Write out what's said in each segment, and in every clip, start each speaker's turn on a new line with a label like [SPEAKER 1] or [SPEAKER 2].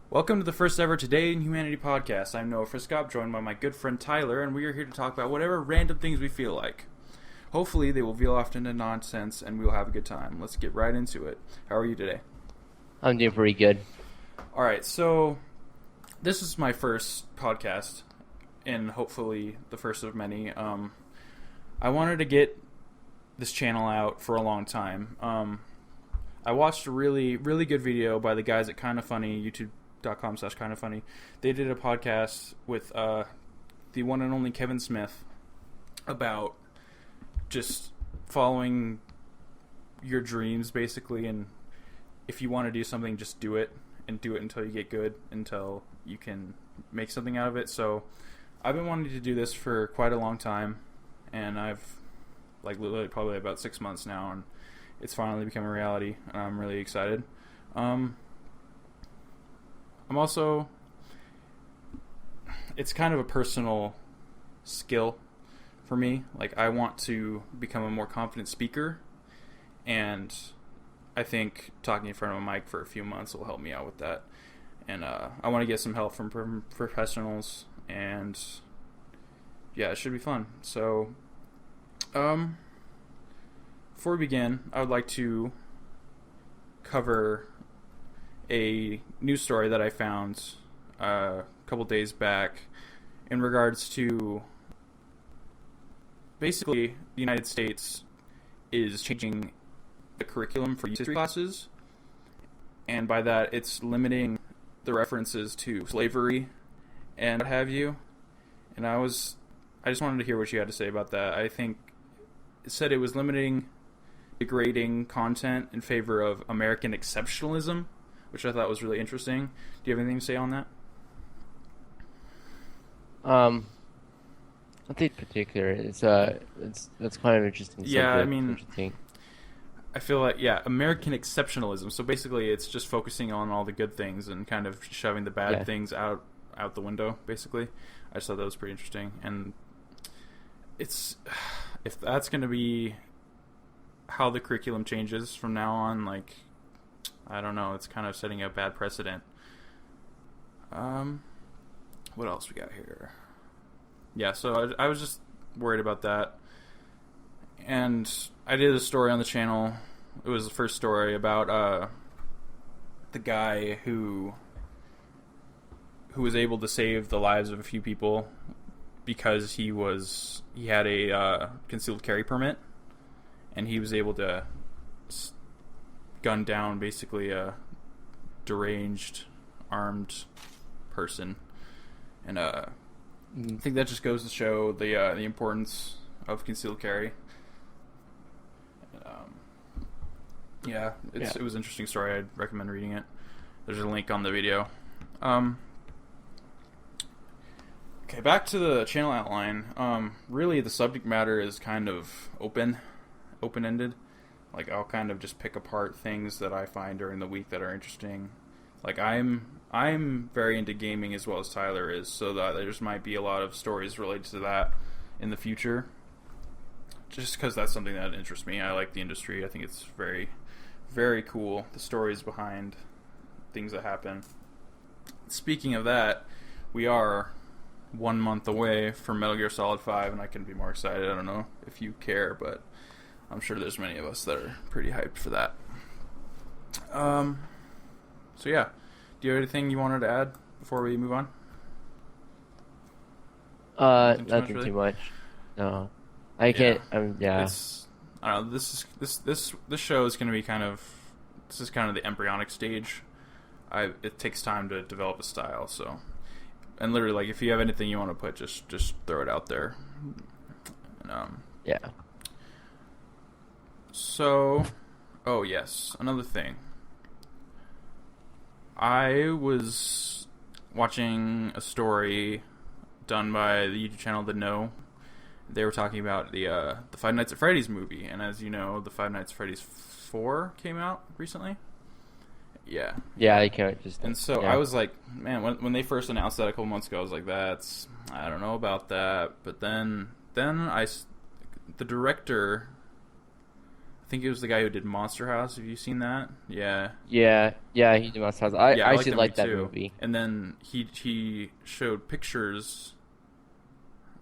[SPEAKER 1] Welcome to the first ever Today in Humanity podcast. I'm Noah Friscop, joined by my good friend Tyler, and we are here to talk about whatever random things we feel like. Hopefully, they will veer off into nonsense, and we will have a good time. Let's get right into it. How are you today?
[SPEAKER 2] I'm doing pretty good.
[SPEAKER 1] All right, so this is my first podcast, and hopefully the first of many. I wanted to get this channel out for a long time. I watched a really, really good video by the guys at Kinda Funny, youtube.com/kindafunny. They did a podcast with the one and only Kevin Smith about just following your dreams, basically, and if you want to do something, just do it, and do it until you get good, until you can make something out of it. So I've been wanting to do this for quite a long time, and I've literally probably about 6 months now, and it's finally become a reality, and I'm really excited. I'm also, it's kind of a personal skill for me. Like, I want to become a more confident speaker, and I think talking in front of a mic for a few months will help me out with that. And I want to get some help from professionals, and yeah, it should be fun. So, before we begin, I would like to cover a news story that I found a couple days back in regards to basically the United States is changing the curriculum for history classes, and by that it's limiting the references to slavery and what have you. And I just wanted to hear what you had to say about that. I think it said it was limiting degrading content in favor of American exceptionalism, which I thought was really interesting. Do you have anything to say on that?
[SPEAKER 2] Nothing particular. It's that's kind of interesting.
[SPEAKER 1] Yeah,
[SPEAKER 2] subject,
[SPEAKER 1] I mean,
[SPEAKER 2] interesting.
[SPEAKER 1] I feel like, American exceptionalism. So basically, it's just focusing on all the good things and kind of shoving the bad things out the window, basically. I just thought that was pretty interesting. And it's, if that's going to be how the curriculum changes from now on, like, I don't know, it's kind of setting a bad precedent. What else we got here? Yeah, so I was just worried about that. And I did a story on the channel. It was the first story about the guy who was able to save the lives of a few people because he had a concealed carry permit, and he was able to gun down basically a deranged armed person. And I think that just goes to show the importance of concealed carry. It was an interesting story. I'd recommend reading it. There's a link on the video. Okay, back to the channel outline. Really, the subject matter is kind of open-ended. Like, I'll kind of just pick apart things that I find during the week that are interesting. Like, I'm very into gaming as well as Tyler is, so that there just might be a lot of stories related to that in the future. Just because that's something that interests me. I like the industry. I think it's very, very cool, the stories behind things that happen. Speaking of that, we are 1 month away from Metal Gear Solid 5, and I couldn't be more excited. I don't know if you care, but I'm sure there's many of us that are pretty hyped for that. So yeah, do you have anything you wanted to add before we move on?
[SPEAKER 2] Nothing too much. No, I can't. Yeah.
[SPEAKER 1] I don't know. This show is going to be this is kind of the embryonic stage. It takes time to develop a style. So, and literally, like, if you have anything you want to put, just throw it out there. And,
[SPEAKER 2] yeah.
[SPEAKER 1] So, oh yes, another thing. I was watching a story done by the YouTube channel The Know. They were talking about the Five Nights at Freddy's movie, and as you know, the Five Nights at Freddy's 4 came out recently. Yeah.
[SPEAKER 2] Yeah, I can't just.
[SPEAKER 1] And so I was like, man, when they first announced that a couple months ago, I was like, I don't know about that. But then the director, I think it was the guy who did Monster House. Have you seen that? Yeah.
[SPEAKER 2] Yeah, he did Monster House. I actually like that movie.
[SPEAKER 1] And then he showed pictures.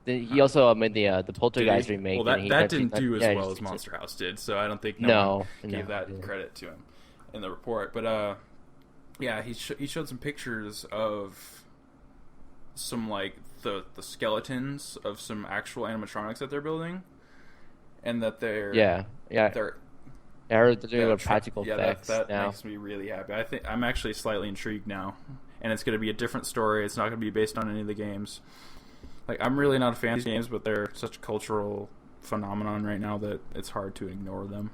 [SPEAKER 2] He also made the Poltergeist remake.
[SPEAKER 1] Well, that didn't do as well as Monster House did, so I don't think no one gave that credit to him in the report. But yeah, he showed some pictures of some like the skeletons of some actual animatronics that they're building, and that they're
[SPEAKER 2] I heard they're doing practical effects.
[SPEAKER 1] That
[SPEAKER 2] now.
[SPEAKER 1] Makes me really happy. I think I'm actually slightly intrigued now, and it's going to be a different story. It's not going to be based on any of the games. Like, I'm really not a fan of these games, but they're such a cultural phenomenon right now that it's hard to ignore them.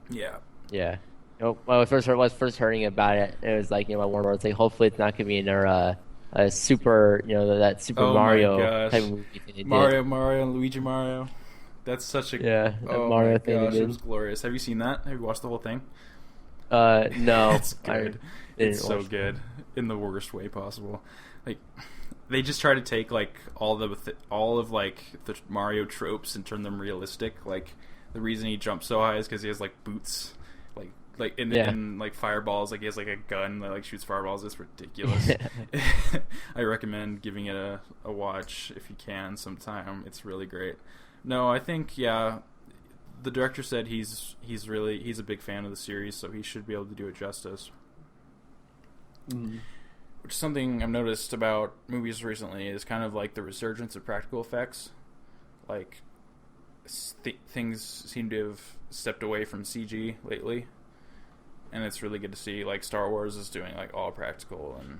[SPEAKER 1] Yeah.
[SPEAKER 2] Yeah. When I was first hearing about it, it was like, Warner Bros. Like, hopefully it's not going to be another a super, that Super Mario type of movie.
[SPEAKER 1] Mario and Luigi Mario. That's such a
[SPEAKER 2] Mario thing.
[SPEAKER 1] Gosh, it was glorious. Have you seen that? Have you watched the whole thing?
[SPEAKER 2] No.
[SPEAKER 1] It's good. It's so good in the worst way possible. Like, they just try to take like all of like the Mario tropes and turn them realistic. Like, the reason he jumps so high is because he has like boots, like in like fireballs. Like, he has like a gun that like shoots fireballs. It's ridiculous. I recommend giving it a watch if you can sometime. It's really great. No, I think the director said he's a big fan of the series, so he should be able to do it justice.
[SPEAKER 2] Mm.
[SPEAKER 1] Which is something I've noticed about movies recently is kind of like the resurgence of practical effects. Like, things seem to have stepped away from CG lately, and it's really good to see. Like, Star Wars is doing like all practical, and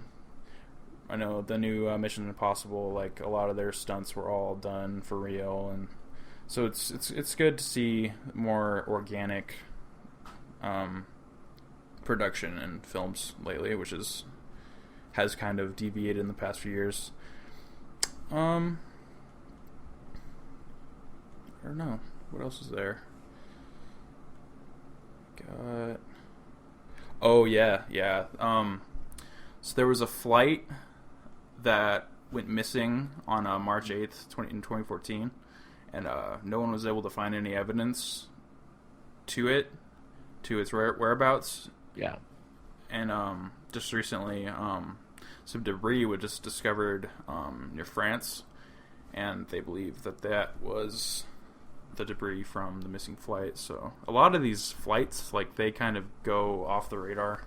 [SPEAKER 1] I know the new Mission Impossible, like a lot of their stunts were all done for real, and so it's good to see more organic production in films lately, which has kind of deviated in the past few years. I don't know. What else is there? Oh, yeah. So there was a flight that went missing on March 8th, in 2014, and no one was able to find any evidence to its whereabouts.
[SPEAKER 2] Yeah.
[SPEAKER 1] And just recently, some debris was just discovered near France, and they believe that was the debris from the missing flight. So a lot of these flights, like, they kind of go off the radar,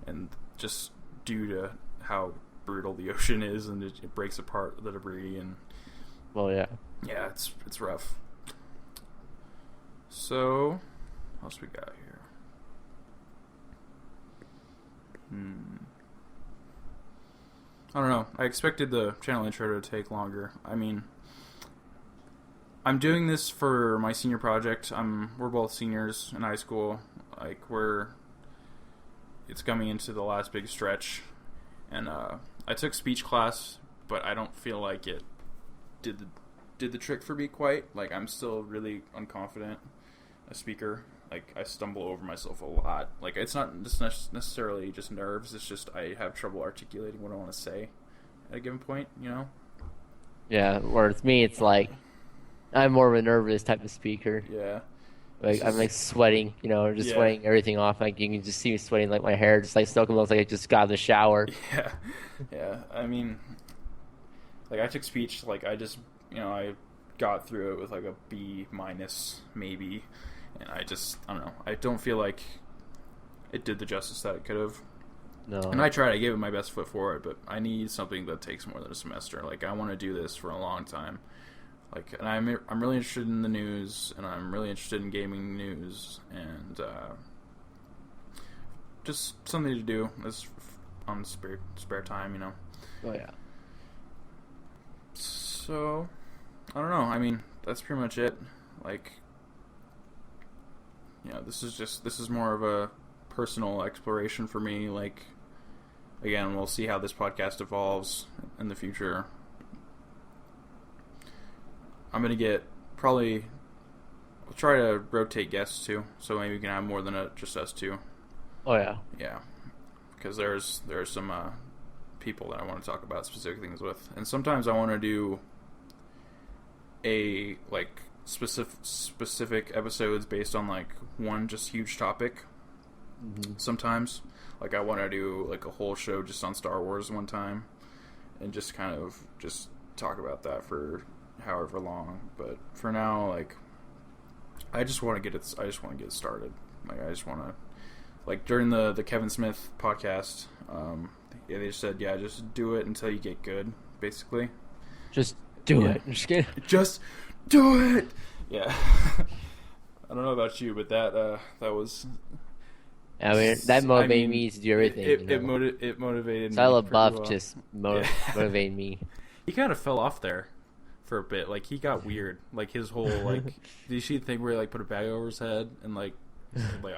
[SPEAKER 1] and just due to how brutal the ocean is, and it breaks apart the debris, and yeah, it's rough. So what else we got here? I don't know. I expected the channel intro to take longer. I mean, I'm doing this for my senior project. We're both seniors in high school. Like, it's coming into the last big stretch, and I took speech class, but I don't feel like it did the trick for me quite. Like, I'm still really unconfident a speaker. Like, I stumble over myself a lot. Like, it's not just necessarily just nerves. It's just I have trouble articulating what I want to say at a given point,
[SPEAKER 2] Yeah, or with me, it's like I'm more of a nervous type of speaker.
[SPEAKER 1] Yeah.
[SPEAKER 2] Like, I'm like sweating, sweating everything off. Like, you can just see me sweating, like my hair just like soaking, looks like I just got out of the shower.
[SPEAKER 1] Yeah. I mean, like, I took speech. Like, I just, I got through it with like a B- maybe. And I don't know. I don't feel like it did the justice that it could have.
[SPEAKER 2] No.
[SPEAKER 1] And I tried. I gave it my best foot forward, but I need something that takes more than a semester. Like, I want to do this for a long time. Like, and I'm really interested in the news, and I'm really interested in gaming news, and just something to do on spare time,
[SPEAKER 2] Oh yeah.
[SPEAKER 1] So, I don't know. I mean, that's pretty much it. Like, this is more of a personal exploration for me. Like, again, we'll see how this podcast evolves in the future. I'm going to we'll try to rotate guests too, so maybe we can have more than just us two.
[SPEAKER 2] Oh yeah.
[SPEAKER 1] Yeah. Because there's some people that I want to talk about specific things with. And sometimes I want to do a, like, specific episodes based on like one just huge topic. Sometimes, like I want to do like a whole show just on Star Wars one time, and just kind of just talk about that for however long. But for now, like I just want to get it. I just want to get started. Like I just want to, like during the Kevin Smith podcast, they just said, yeah, just do it until you get good, basically.
[SPEAKER 2] Just do it. I'm just kidding.
[SPEAKER 1] Just do it. Yeah. I don't know about you, but that was.
[SPEAKER 2] I mean, that motivated me to do everything.
[SPEAKER 1] It motivated me.
[SPEAKER 2] Shia LaBeouf just motivated me.
[SPEAKER 1] He kind of fell off there for a bit. Like, he got weird. Like, his whole, like... did you see the thing where he, like, put a bag over his head and, like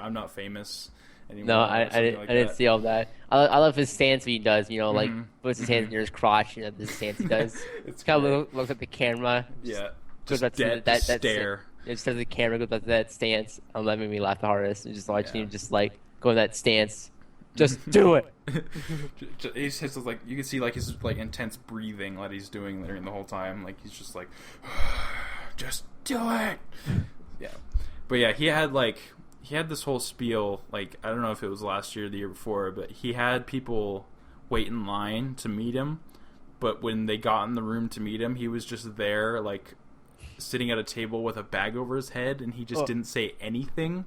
[SPEAKER 1] I'm not famous anymore?
[SPEAKER 2] No, I didn't see all that. I love his stance he does, like, puts his hands near his crotch, this stance he does. It's kind of looks at the camera.
[SPEAKER 1] Yeah.
[SPEAKER 2] Just that stare. It says the camera goes back to that stance. That made me laugh the hardest. Just watching him just, like, go in that stance. Just do it.
[SPEAKER 1] He's just like, you can see like his like intense breathing that he's doing there the whole time. Like he's just like, just do it. Yeah, but yeah, he had this whole spiel. Like I don't know if it was last year or the year before, but he had people wait in line to meet him. But when they got in the room to meet him, he was just there like sitting at a table with a bag over his head, and he just didn't say anything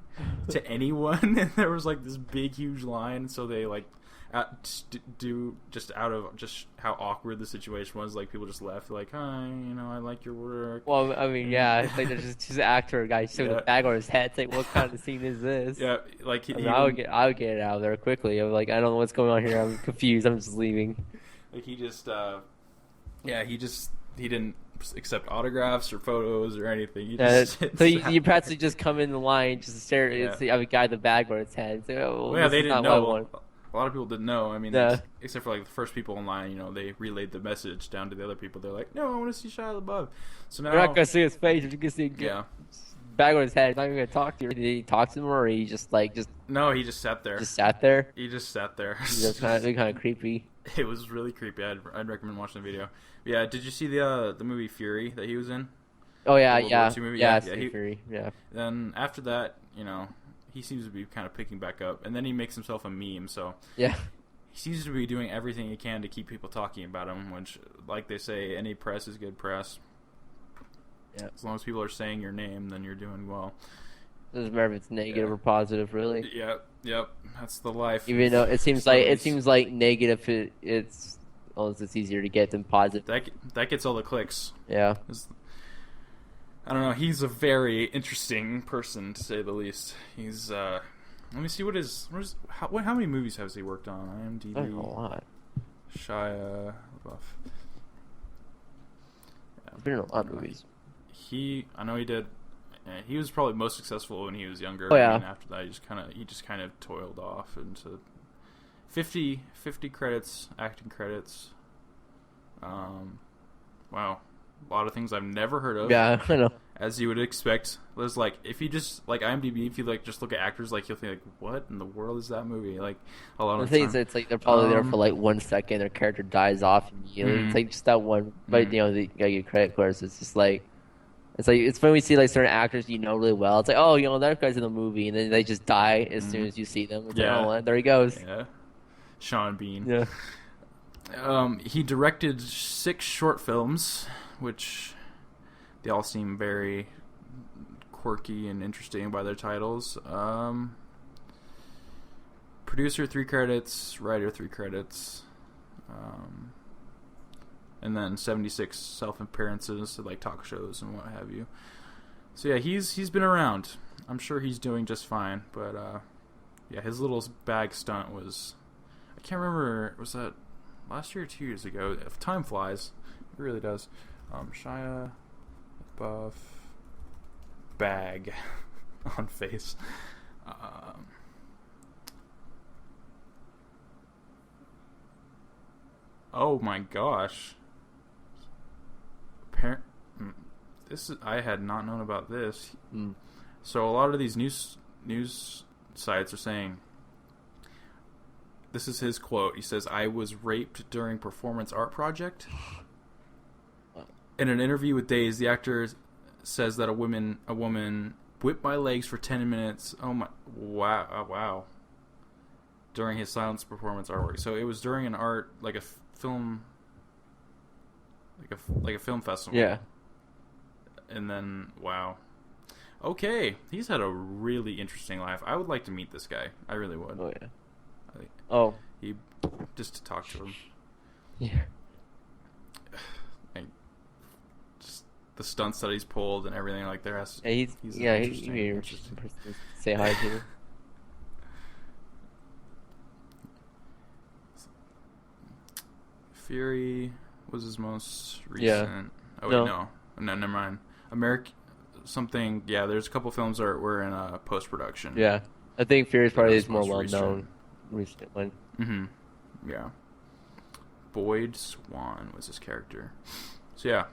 [SPEAKER 1] to anyone. And there was like this big huge line, so they like just out of just how awkward the situation was, like people just left like, hi, I like your work.
[SPEAKER 2] Well, I mean, yeah, it's like there's just an actor guy sitting with a bag over his head. It's like, what kind of scene is this?
[SPEAKER 1] Yeah, like
[SPEAKER 2] I would get it out of there quickly. I'm like, I don't know what's going on here. I'm confused. I'm just leaving.
[SPEAKER 1] Like he didn't accept autographs or photos or anything.
[SPEAKER 2] So you practically just come in the line just to stare at a guy with a bag over his head. It's like,
[SPEAKER 1] they didn't know. A lot of people didn't know. I mean, except for like the first people in line, they relayed the message down to the other people. They're like, no, I want to see Shia LaBeouf. So now
[SPEAKER 2] you're not gonna see his face. You're gonna see bag over his head. He's not even gonna talk to you. Did he talk to him, or he just
[SPEAKER 1] No, he just sat there.
[SPEAKER 2] Just sat there.
[SPEAKER 1] He just sat there.
[SPEAKER 2] That's kind of creepy.
[SPEAKER 1] It was really creepy. I'd recommend watching the video. Yeah, did you see the movie Fury that he was in?
[SPEAKER 2] Oh yeah,
[SPEAKER 1] Fury. Yeah. Then after that, he seems to be kind of picking back up, and then he makes himself a meme. So
[SPEAKER 2] yeah,
[SPEAKER 1] he seems to be doing everything he can to keep people talking about him. Which, like they say, any press is good press. Yeah. As long as people are saying your name, then you're doing well.
[SPEAKER 2] Doesn't matter if it's negative or positive, really.
[SPEAKER 1] Yep. That's the life.
[SPEAKER 2] Even though it seems like negative, it's easier to get than positive.
[SPEAKER 1] That gets all the clicks.
[SPEAKER 2] Yeah.
[SPEAKER 1] I don't know. He's a very interesting person, to say the least. He's let me see how many movies has he worked on? IMDb.
[SPEAKER 2] A lot.
[SPEAKER 1] Shia LaBeouf.
[SPEAKER 2] He's been in a lot of movies.
[SPEAKER 1] I know he did. He was probably most successful when he was younger.
[SPEAKER 2] Oh yeah.
[SPEAKER 1] And after that, he just kind of toiled off into 50 credits, acting credits. Wow. A lot of things I've never heard of.
[SPEAKER 2] Yeah, I know.
[SPEAKER 1] As you would expect. There's like, if you just, like IMDb, if you like just look at actors, like you'll think like, what in the world is that movie? Like, a lot of times.
[SPEAKER 2] It's like they're probably there for like 1 second, their character dies off immediately. It's like just that one, but they gotta get credit for it. It's just like, it's when we see like certain actors really well. It's like, oh, that guy's in the movie, and then they just die as soon as you see them. It's like, oh, there he goes.
[SPEAKER 1] Yeah. Sean Bean.
[SPEAKER 2] Yeah.
[SPEAKER 1] He directed 6 short films, which they all seem very quirky and interesting by their titles. Producer 3 credits, writer 3 credits, and then 76 self-appearances, like talk shows and what have you. So yeah, he's been around. I'm sure he's doing just fine, but his little bag stunt was, I can't remember, was that last year or 2 years ago? If time flies, it really does. Shia LaBeouf bag on face. Oh my gosh. I had not known about this. So a lot of these news sites are saying, this is his quote. He says, "I was raped during performance art project." In an interview with Days, the actor says that a woman whipped my legs for 10 minutes. Oh my! Wow! During his silence performance artwork. So it was during an art like a film, like a film festival.
[SPEAKER 2] Yeah.
[SPEAKER 1] And then wow. Okay, he's had a really interesting life. I would like to meet this guy. I really would.
[SPEAKER 2] Oh yeah.
[SPEAKER 1] He just to talk to him.
[SPEAKER 2] Yeah.
[SPEAKER 1] And just the stunts that he's pulled and everything like there has.
[SPEAKER 2] Yeah, he's an interesting person to say hi to.
[SPEAKER 1] Fury was his most recent.
[SPEAKER 2] Yeah.
[SPEAKER 1] Oh wait, no, never mind. Something. Yeah, there's a couple films that were in post production.
[SPEAKER 2] Yeah, I think Fury is probably his more well known recent one.
[SPEAKER 1] Mm-hmm. Yeah. Boyd Swan was his character. So yeah.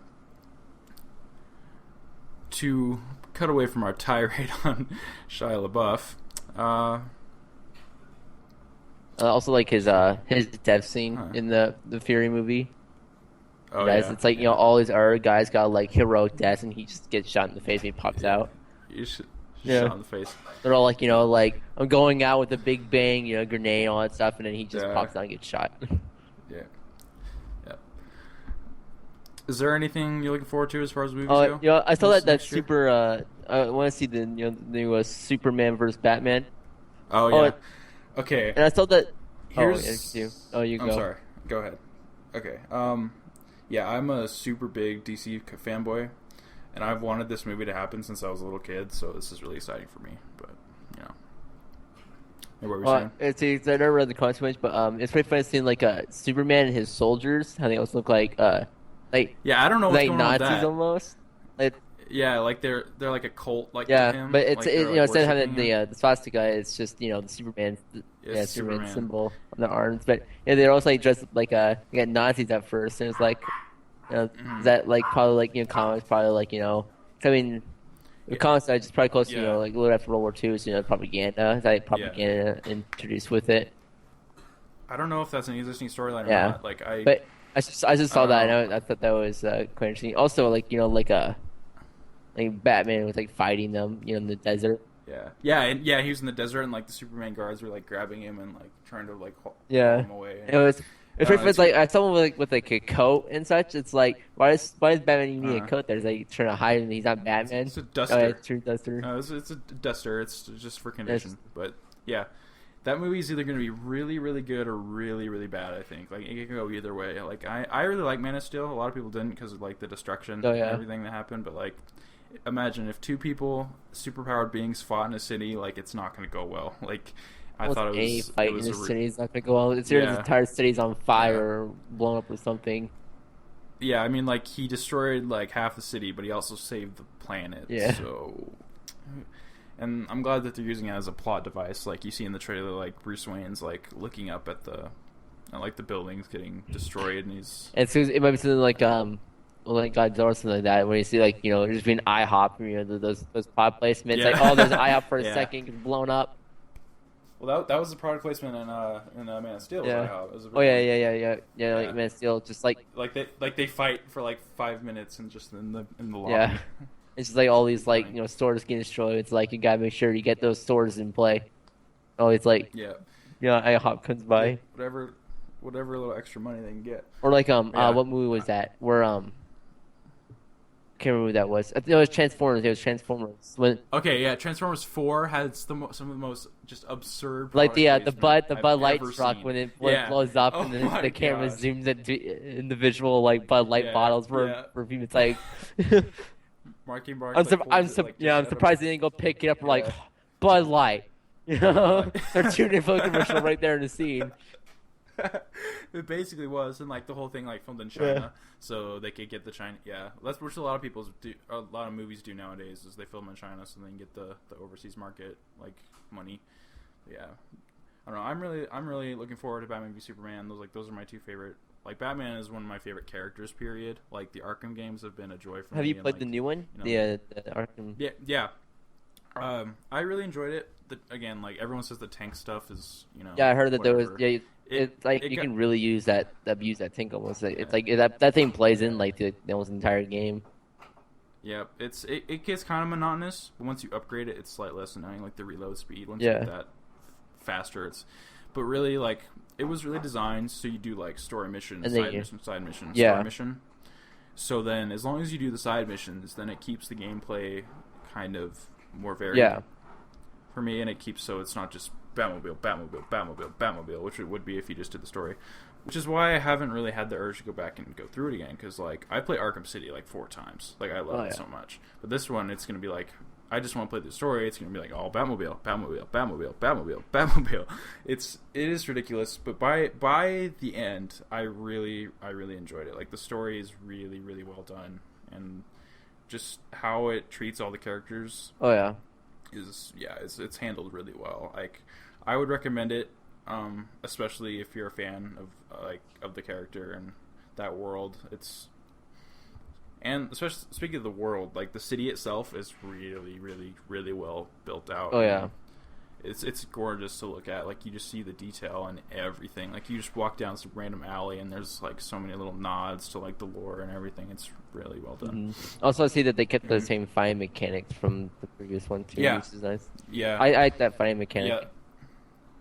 [SPEAKER 1] To cut away from our tirade on Shia LaBeouf.
[SPEAKER 2] Also, like his death scene in the Fury movie.
[SPEAKER 1] Oh
[SPEAKER 2] guys,
[SPEAKER 1] yeah.
[SPEAKER 2] It's like all these other guys got like heroic deaths, and he just gets shot in the face and he pops out.
[SPEAKER 1] Shot in the face.
[SPEAKER 2] They're all like, like I'm going out with a big bang, grenade, all that stuff, and then he just pops out and gets shot.
[SPEAKER 1] Yeah. Is there anything you're looking forward to as far as movies go?
[SPEAKER 2] I saw that super. I want to see the new Superman versus Batman.
[SPEAKER 1] Oh yeah. Okay.
[SPEAKER 2] And I saw that.
[SPEAKER 1] Here's.
[SPEAKER 2] You go.
[SPEAKER 1] I'm sorry. Go ahead. Okay. Yeah, I'm a super big DC fanboy, and I've wanted this movie to happen since I was a little kid. So this is really exciting for me. But what were we saying?
[SPEAKER 2] I never read the comics much, but it's pretty funny seeing like Superman and his soldiers. How they also look like
[SPEAKER 1] yeah, I don't know what's going
[SPEAKER 2] Nazis
[SPEAKER 1] on with that.
[SPEAKER 2] Almost.
[SPEAKER 1] Yeah, like they're like a cult, like
[SPEAKER 2] to
[SPEAKER 1] him.
[SPEAKER 2] But it's
[SPEAKER 1] like
[SPEAKER 2] instead of having the swastika, it's just the Superman
[SPEAKER 1] Superman
[SPEAKER 2] symbol on the arms. But they're also like dressed like they got Nazis at first, and it's like is that like probably like comics probably like I mean the comics are just probably close to like a little after World War II, so propaganda. Is that propaganda introduced with it?
[SPEAKER 1] I don't know if that's an existing storyline or not.
[SPEAKER 2] But I just saw that and I thought that was quite interesting. Also, like Batman was like fighting them, in the desert.
[SPEAKER 1] Yeah, he was in the desert, and like the Superman guards were like grabbing him and like trying to like haul him away.
[SPEAKER 2] It's like I saw him with like a coat and such. It's like why does Batman even need a coat? There's like trying to hide him. He's not Batman.
[SPEAKER 1] It's a duster.
[SPEAKER 2] Oh, it's true duster.
[SPEAKER 1] No, it's a duster. It's just for condition. But yeah. That movie is either going to be really, really good or really, really bad, I think. Like, it can go either way. Like, I really like Man of Steel. A lot of people didn't because of, like, the destruction and everything that happened. But, like, imagine if two people, superpowered beings, fought in a city, like, it's not going to go well. Like, I thought it was...
[SPEAKER 2] Any fight in a city is not going to go well. It's the entire city's on fire or blown up or something.
[SPEAKER 1] Yeah, I mean, like, he destroyed, like, half the city, but he also saved the planet.
[SPEAKER 2] Yeah.
[SPEAKER 1] So... And I'm glad that they're using it as a plot device. Like you see in the trailer, like Bruce Wayne's like looking up at the buildings getting destroyed, and he's.
[SPEAKER 2] And so it might be something like Godzilla or something like that, where you see like there's been IHOP, those plot placements, like there's an IHOP for a second, gets blown up.
[SPEAKER 1] Well, that was the product placement in Man of Steel.
[SPEAKER 2] Yeah.
[SPEAKER 1] Was IHOP.
[SPEAKER 2] Like Man of Steel, just like
[SPEAKER 1] they fight for like 5 minutes and just in the lobby.
[SPEAKER 2] Yeah. It's just like all these like stores getting destroyed. It's like you gotta make sure you get those stores in play. Oh, it's like IHOP comes by.
[SPEAKER 1] Whatever little extra money they can get.
[SPEAKER 2] Or like what movie was that? Where I can't remember who that was. I think it was Transformers. It was Transformers.
[SPEAKER 1] Transformers 4 had some of the most just absurd.
[SPEAKER 2] Like the Bud Light truck when it blows up and then the camera zooms into individual like Bud Light bottles for people. It's like.
[SPEAKER 1] I'm
[SPEAKER 2] surprised they didn't go pick it up for like Bud Light. They're tuning for the commercial right there in the scene.
[SPEAKER 1] It basically was, and like the whole thing like filmed in China, so they could get the China. Yeah, that's what a lot of people do. A lot of movies do nowadays is they film in China so they can get the overseas market like money. Yeah, I don't know. I'm really looking forward to Batman v Superman. Those are my two favorite. Like, Batman is one of my favorite characters, period. Like, the Arkham games have been a joy for me.
[SPEAKER 2] Have you played the new one? The Arkham?
[SPEAKER 1] Yeah. I really enjoyed it. Again, like, everyone says the tank stuff is,
[SPEAKER 2] Yeah, I heard that there was... Yeah, it's like you can really use that tank almost. It's like that thing plays in, like, almost the entire game.
[SPEAKER 1] Yeah, it gets kind of monotonous, but once you upgrade it, it's slightly less annoying. Like the reload speed, once you
[SPEAKER 2] Yeah.
[SPEAKER 1] get that faster, it's. But really, like it was really designed so you do like story mission,
[SPEAKER 2] And then
[SPEAKER 1] side mission,
[SPEAKER 2] Yeah.
[SPEAKER 1] story mission. So then, as long as you do the side missions, then it keeps the gameplay kind of more varied.
[SPEAKER 2] Yeah.
[SPEAKER 1] For me, and it keeps so it's not just Batmobile, Batmobile, Batmobile, Batmobile, which it would be if you just did the story. Which is why I haven't really had the urge to go back and go through it again, because like I play Arkham City like 4 times, like I love it so much. But this one, it's gonna be like I just want to play the story. It's gonna be like all Batmobile, Batmobile, Batmobile, Batmobile, Batmobile. It is ridiculous, but by the end, I really enjoyed it. Like the story is really well done, and just how it treats all the characters.
[SPEAKER 2] Oh yeah.
[SPEAKER 1] It's handled really well. Like I would recommend it, especially if you're a fan of the character and that world. And especially speaking of the world, like the city itself is really well built out.
[SPEAKER 2] Oh yeah.
[SPEAKER 1] It's gorgeous to look at. Like you just see the detail and everything. Like you just walk down some random alley and there's like so many little nods to like the lore and everything. It's really well done.
[SPEAKER 2] Mm-hmm. Also, I see that they kept the same fighting mechanics from the previous one too, which is nice.
[SPEAKER 1] Yeah,
[SPEAKER 2] I like that fighting mechanic.
[SPEAKER 1] Yeah,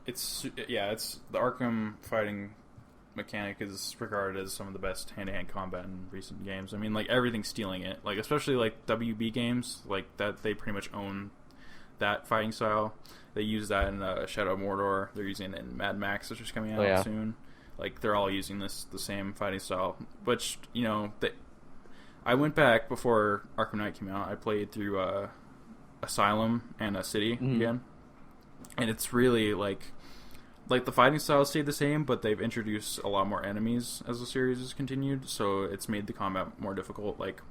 [SPEAKER 1] it's the Arkham fighting mechanic is regarded as some of the best hand-to-hand combat in recent games. I mean, like everything's stealing it. Like especially like WB games, like that they pretty much own that fighting style. They use that in Shadow of Mordor. They're using it in Mad Max, which is coming out soon. Like they're all using the same fighting style. Which I went back before Arkham Knight came out. I played through Asylum and City again, and it's really like the fighting style stayed the same, but they've introduced a lot more enemies as the series has continued. So it's made the combat more difficult. Like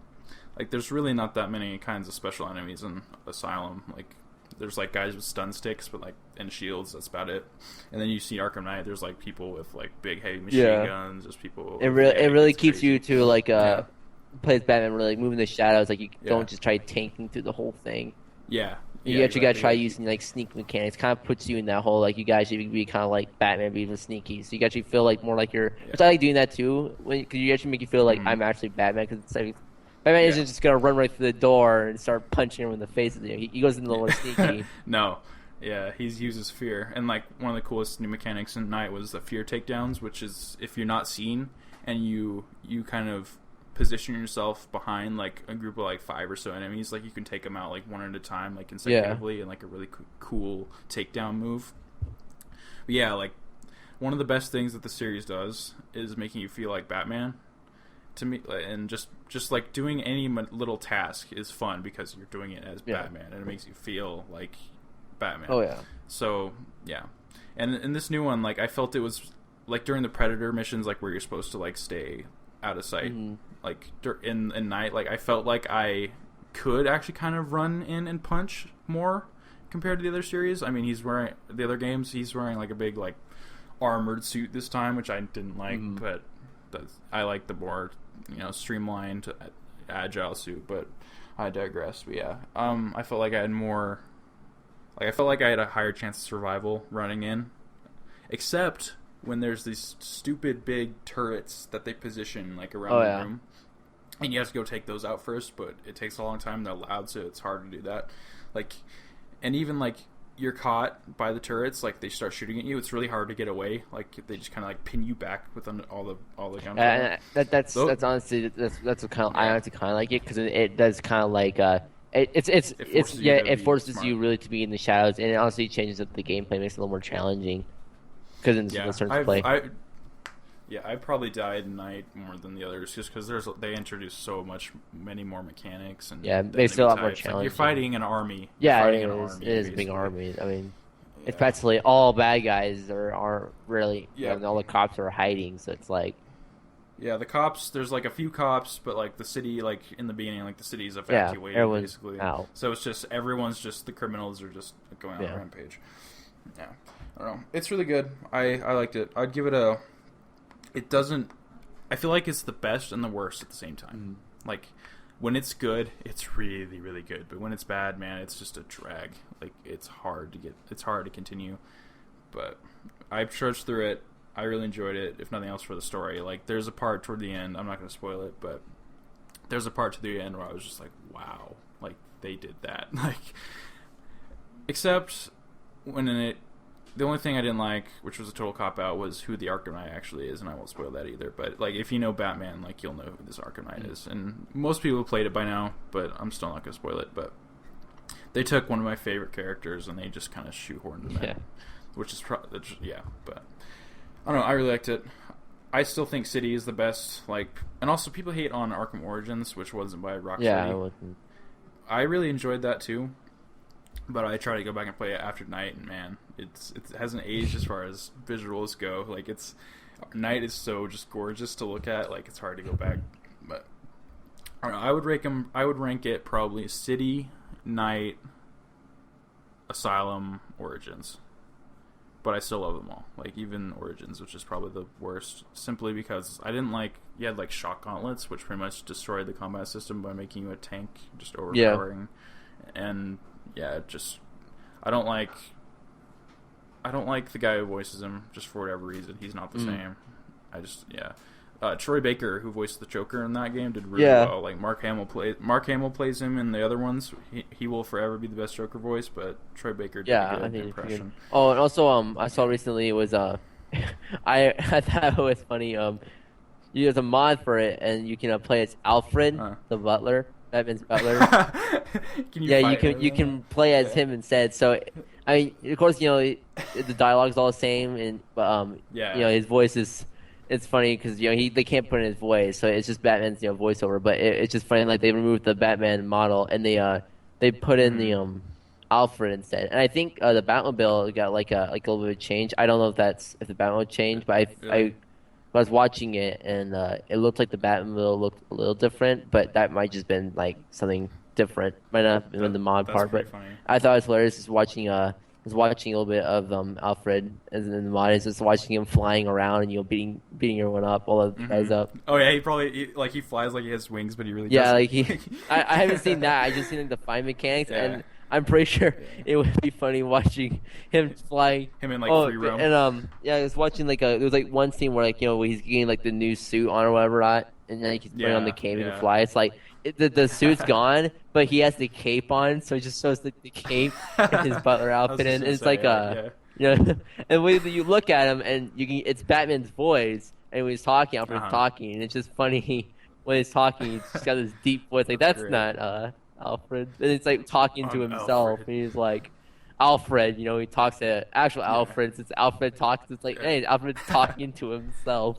[SPEAKER 1] there's really not that many kinds of special enemies in Asylum. Like there's like guys with stun sticks, but like and shields. That's about it. And then you see Arkham Knight. There's like people with like big heavy machine guns. There's people.
[SPEAKER 2] It really keeps crazy. You to like plays Batman really like, moving the shadows. Like you don't just try tanking through the whole thing.
[SPEAKER 1] Yeah.
[SPEAKER 2] You actually got to try using like sneak mechanics. Kind of puts you in that whole like you guys should be kind of like Batman, but even sneaky. So you actually feel like more like you're. Which I like doing that too, because you actually make you feel like I'm actually Batman. Because it's like Batman isn't just gonna run right through the door and start punching him in the face. He goes in a little sneaky.
[SPEAKER 1] No. Yeah, he uses fear. And like one of the coolest new mechanics in Night was the fear takedowns, which is if you're not seen and you kind of position yourself behind like a group of like 5 or so enemies, like you can take them out like one at a time, like consecutively, and like a really cool takedown move. But yeah, like one of the best things that the series does is making you feel like Batman. To me, and just like doing any little task is fun because you're doing it as Batman, and it makes you feel like Batman.
[SPEAKER 2] Oh yeah. So
[SPEAKER 1] yeah, and in this new one, like I felt it was like during the Predator missions, like where you're supposed to like stay out of sight, like in Night, like I felt like I could actually kind of run in and punch more compared to the other series. I mean, he's wearing like a big like armored suit this time, which I didn't like, but I like the more streamlined, agile suit. But I digress. But yeah, I felt like I had more. Like I felt like I had a higher chance of survival running in, except when there's these stupid big turrets that they position like around the room, and you have to go take those out first. But it takes a long time. They're loud, so it's hard to do that. Like, and even like you're caught by the turrets, like they start shooting at you. It's really hard to get away. Like they just kind of like pin you back with all the guns.
[SPEAKER 2] That's honestly that's what kind of I honestly kind of like it because it does kind of like it forces you really to be in the shadows, and it honestly changes up the gameplay, makes it a little more challenging because it's certain to play.
[SPEAKER 1] I probably died in Night more than the others just because they introduced many more mechanics and
[SPEAKER 2] it makes it a lot more challenging.
[SPEAKER 1] Like you're fighting an army.
[SPEAKER 2] It is a big army. I mean, it's practically all bad guys are really and all the cops are hiding. So it's like.
[SPEAKER 1] Yeah, the cops. There's like a few cops, but like the city, like in the beginning, like the city's evacuated basically.
[SPEAKER 2] Out.
[SPEAKER 1] So it's just everyone's just the criminals are just going on a rampage. Yeah, I don't know. It's really good. I liked it. I'd give it a. It doesn't. I feel like it's the best and the worst at the same time. Like when it's good, it's really really good. But when it's bad, man, it's just a drag. Like it's hard to continue. But I trudged through it. I really enjoyed it, if nothing else for the story. Like, there's a part toward the end, I'm not going to spoil it, but there's a part to the end where I was just like, wow, like they did that. Like, except when the only thing I didn't like, which was a total cop out, was who the Arkham Knight actually is, and I won't spoil that either. But like, if you know Batman, like you'll know who this Arkham Knight is, and most people have played it by now. But I'm still not gonna spoil it. But they took one of my favorite characters and they just kind of shoehorned him in, which is yeah. But I don't know. I really liked it. I still think City is the best. Like, and also people hate on Arkham Origins, which wasn't by Rocksteady.
[SPEAKER 2] Yeah,
[SPEAKER 1] I really enjoyed that too. But I try to go back and play it after Night, and man, it hasn't aged as far as visuals go. Like, Night is so just gorgeous to look at. Like, it's hard to go back. But I don't know. I would rank it probably City, Night, Asylum, Origins. But I still love them all. Like, even Origins, which is probably the worst, simply because I didn't like. You had like shock gauntlets, which pretty much destroyed the combat system by making you a tank, just overpowering, and. Yeah, just I don't like the guy who voices him just for whatever reason. He's not the same. Troy Baker, who voiced the Joker in that game, did really well. Like Mark Hamill plays him in the other ones. He will forever be the best Joker voice, but Troy Baker did a good impression.
[SPEAKER 2] Oh, and also I saw recently it was I thought it was funny. There's a mod for it, and you can play as Alfred, the butler. Batman's butler. You can play as him instead. So, I mean, of course, the dialogue's all the same, but his voice it's funny because they can't put in his voice, so it's just Batman's voiceover. But it's just funny, like they removed the Batman model and they put in the Alfred instead. And I think the Batmobile got like a little bit of change. I don't know if the Batmobile changed, but I was watching it, and it looked like the Batmobile looked a little different, but that might just been like something different. Might not have been the mod part, but funny. I thought it was hilarious just watching a little bit of Alfred, and then the mod is just watching him flying around and beating everyone up, all the guys up.
[SPEAKER 1] Oh yeah, he flies like he has wings, but he really
[SPEAKER 2] doesn't.
[SPEAKER 1] Like
[SPEAKER 2] I haven't seen that. I just seen the flying mechanics and. I'm pretty sure it would be funny watching him flying.
[SPEAKER 1] Him in free roam.
[SPEAKER 2] And I was watching there was one scene where where he's getting the new suit on or whatever, right? And then he's putting on the cape and fly. It's like the suit's gone, but he has the cape on, so it just shows the cape and his butler outfit, and it's and when you look at him and it's Batman's voice, and when he's talking, Alfred's talking, and it's just funny when he's talking, he's just got this deep voice, like that's not Alfred, and it's like talking to himself. Alfred. And he's like, Alfred, he talks to actual Alfred. Since Alfred talks, it's like, hey, Alfred's talking to himself.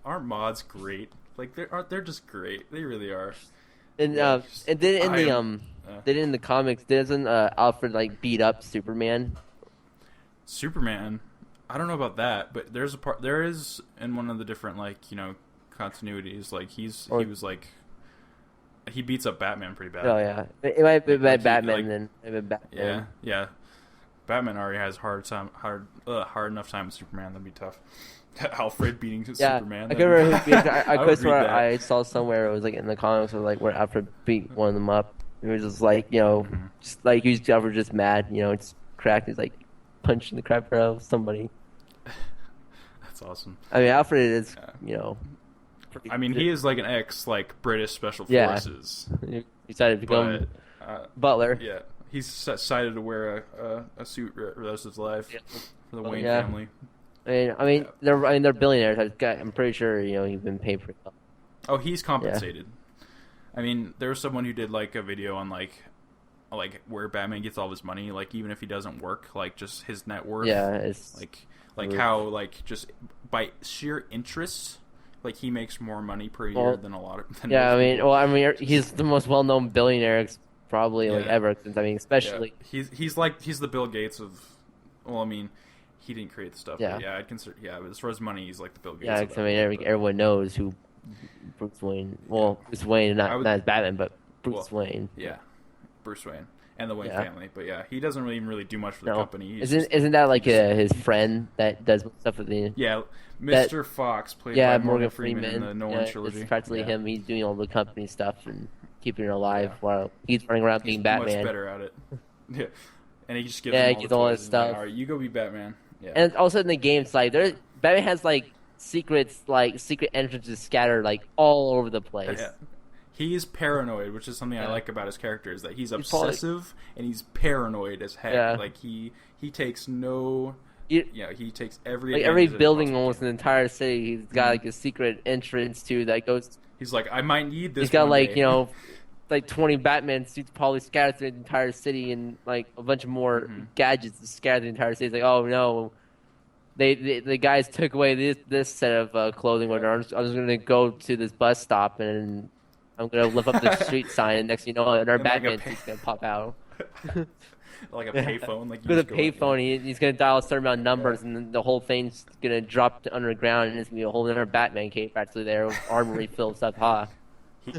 [SPEAKER 1] Aren't mods great? Like they're just great. They really are.
[SPEAKER 2] And and then in the comics, doesn't Alfred beat up Superman?
[SPEAKER 1] Superman, I don't know about that, but there is in one of the different continuities. Like he was like. He beats up Batman pretty bad.
[SPEAKER 2] Oh yeah, it might be Batman then.
[SPEAKER 1] Yeah. Batman already has hard enough time with Superman. That'd be tough. Alfred beating Superman.
[SPEAKER 2] I can remember. I saw somewhere it was in the comics where Alfred beat one of them up. It was just Alfred just mad. It's cracked. He's punching the crap out of somebody.
[SPEAKER 1] That's awesome.
[SPEAKER 2] I mean, Alfred is
[SPEAKER 1] I mean, he is an ex British Special Forces.
[SPEAKER 2] He decided to become butler.
[SPEAKER 1] Yeah, he's decided to wear a suit the rest of his life for the Wayne family.
[SPEAKER 2] I mean, they're billionaires. I'm pretty sure he's been paid for it.
[SPEAKER 1] Oh, he's compensated. Yeah. I mean, there was someone who did a video on where Batman gets all his money, even if he doesn't work, just his net worth.
[SPEAKER 2] Yeah, it's
[SPEAKER 1] how just by sheer interest. He makes more money per year than a lot of.
[SPEAKER 2] He's the most well-known billionaire probably ever. Since especially
[SPEAKER 1] he's the Bill Gates of. Well, I mean, he didn't create the stuff. Yeah, but I'd consider. Yeah, but as far as money, he's the Bill Gates.
[SPEAKER 2] Yeah, everyone knows who Bruce Wayne. Well, Bruce Wayne, not as Batman, but Bruce Wayne.
[SPEAKER 1] Yeah, Bruce Wayne and the Wayne family. But he doesn't really do much for the company.
[SPEAKER 2] Isn't that his friend that does stuff with the?
[SPEAKER 1] Yeah. Mr. Fox, played by Morgan Freeman in the Nolan trilogy.
[SPEAKER 2] It's practically him. He's doing all the company stuff and keeping it alive while he's running around being Batman.
[SPEAKER 1] Much better at it. Yeah, and he just gives him all
[SPEAKER 2] that stuff.
[SPEAKER 1] All right, you go be Batman. Yeah.
[SPEAKER 2] And also in the games, Batman has secret entrances scattered like all over the
[SPEAKER 1] Yeah.
[SPEAKER 2] place.
[SPEAKER 1] He's paranoid, which is something I
[SPEAKER 2] Yeah.
[SPEAKER 1] like about his character, is that he's
[SPEAKER 2] He's probably
[SPEAKER 1] obsessive and he's paranoid as heck.
[SPEAKER 2] yeah.
[SPEAKER 1] Like he takes no,
[SPEAKER 2] You,
[SPEAKER 1] he takes every
[SPEAKER 2] like every
[SPEAKER 1] advantage that he
[SPEAKER 2] building
[SPEAKER 1] possibly
[SPEAKER 2] almost
[SPEAKER 1] can.
[SPEAKER 2] in the entire city, he's got
[SPEAKER 1] Mhm.
[SPEAKER 2] like a secret entrance to that goes.
[SPEAKER 1] He's like, I might need
[SPEAKER 2] He's
[SPEAKER 1] this
[SPEAKER 2] got
[SPEAKER 1] one
[SPEAKER 2] like
[SPEAKER 1] day.
[SPEAKER 2] like 20 Batman suits probably scattered through the entire city, and like a bunch of more
[SPEAKER 1] Hmm.
[SPEAKER 2] gadgets scattered through the entire city. It's like, oh no, the guys took away this set of clothing.
[SPEAKER 1] Yeah.
[SPEAKER 2] Whatever. I'm just gonna go to this bus stop and I'm gonna lift up the street sign, and next thing you know, another
[SPEAKER 1] And like a
[SPEAKER 2] Batman suit's gonna pop out.
[SPEAKER 1] like a
[SPEAKER 2] Yeah.
[SPEAKER 1] payphone, like you
[SPEAKER 2] With a
[SPEAKER 1] just go,
[SPEAKER 2] payphone, he's gonna dial a certain amount of
[SPEAKER 1] yeah.
[SPEAKER 2] numbers, and then the whole thing's gonna drop to underground, and it's gonna be a whole other Batman cape actually there, armory filled stuff. Ha!
[SPEAKER 1] He,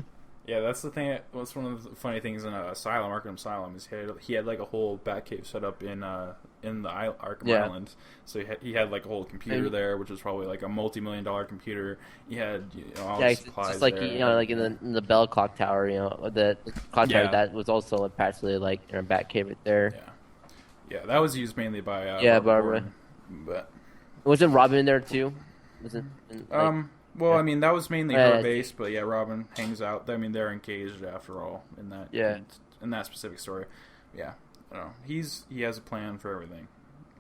[SPEAKER 1] yeah, that's the thing. That's one of the funny things in Asylum, Arkham Asylum, is he had like a whole Batcave set up in the Arkham
[SPEAKER 2] Yeah.
[SPEAKER 1] Island. So he had like a whole computer
[SPEAKER 2] And-
[SPEAKER 1] there, which was probably like a multi-million-dollar computer. He had all
[SPEAKER 2] Yeah,
[SPEAKER 1] the
[SPEAKER 2] it's
[SPEAKER 1] supplies
[SPEAKER 2] just like
[SPEAKER 1] there.
[SPEAKER 2] like in the Bell Clock Tower, the clock tower
[SPEAKER 1] Yeah.
[SPEAKER 2] that was also actually like in a Batcave right there.
[SPEAKER 1] Yeah, that was used mainly by
[SPEAKER 2] Barbara.
[SPEAKER 1] Gordon. But
[SPEAKER 2] Wasn't Robin in there too? Wasn't
[SPEAKER 1] well,
[SPEAKER 2] yeah.
[SPEAKER 1] I mean that was mainly
[SPEAKER 2] Yeah,
[SPEAKER 1] her base, but yeah, Robin hangs out. I mean they're engaged after all in that
[SPEAKER 2] Yeah.
[SPEAKER 1] in that specific story. Yeah, I don't know. He has a plan for everything,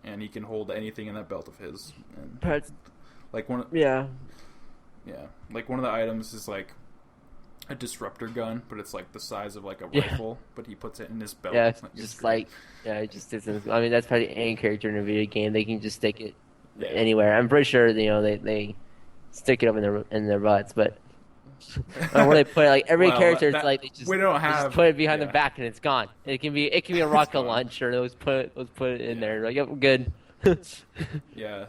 [SPEAKER 1] and he can hold anything in that belt of his. And
[SPEAKER 2] Perhaps,
[SPEAKER 1] like one,
[SPEAKER 2] yeah.
[SPEAKER 1] like one of the items is like a disruptor gun, but it's like the size of like a
[SPEAKER 2] Yeah.
[SPEAKER 1] rifle, but he puts it in his belt.
[SPEAKER 2] Yeah,
[SPEAKER 1] It's
[SPEAKER 2] just
[SPEAKER 1] great.
[SPEAKER 2] like it just isn't. I mean, that's probably any character in a video game. They can just stick it
[SPEAKER 1] Yeah.
[SPEAKER 2] anywhere. I'm pretty sure they stick it up in their butts, but where they put it, like every
[SPEAKER 1] Well,
[SPEAKER 2] character,
[SPEAKER 1] that-
[SPEAKER 2] it's like they just
[SPEAKER 1] we don't
[SPEAKER 2] they just
[SPEAKER 1] have-
[SPEAKER 2] put it behind
[SPEAKER 1] yeah.
[SPEAKER 2] the back and it's gone. It can be a rocket
[SPEAKER 1] gone.
[SPEAKER 2] launcher. Let's put it in
[SPEAKER 1] Yeah.
[SPEAKER 2] there. Like, yep, good.
[SPEAKER 1] Yeah.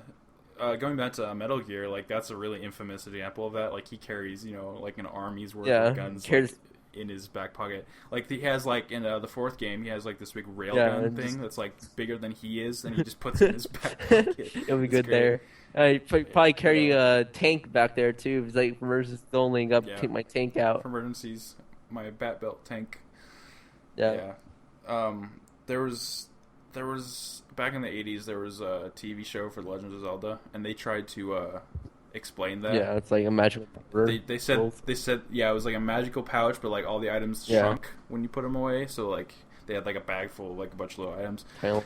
[SPEAKER 1] Going back to Metal Gear, like that's a really infamous example of that. Like he carries, like an army's worth
[SPEAKER 2] Yeah,
[SPEAKER 1] of guns
[SPEAKER 2] carries-
[SPEAKER 1] like, in his back pocket. Like he has like in the fourth game, he has like this big railgun
[SPEAKER 2] Yeah,
[SPEAKER 1] thing
[SPEAKER 2] just-
[SPEAKER 1] that's like bigger than he is, and he just puts it in his back pocket.
[SPEAKER 2] It'll be
[SPEAKER 1] It's
[SPEAKER 2] good
[SPEAKER 1] great.
[SPEAKER 2] there. I probably carry a tank back there too. It's like emergency only. Got to
[SPEAKER 1] Yeah.
[SPEAKER 2] take my tank out.
[SPEAKER 1] For emergencies. My bat belt tank.
[SPEAKER 2] Yeah.
[SPEAKER 1] There was back in the 80s. There was a TV show for The Legend of Zelda, and they tried to explain that.
[SPEAKER 2] Yeah, it's like a magical powder.
[SPEAKER 1] They said yeah, it was like a magical pouch, but like all the items shrunk when you put them away. So like they had like a bag full of like a bunch of little items.
[SPEAKER 2] Kind of-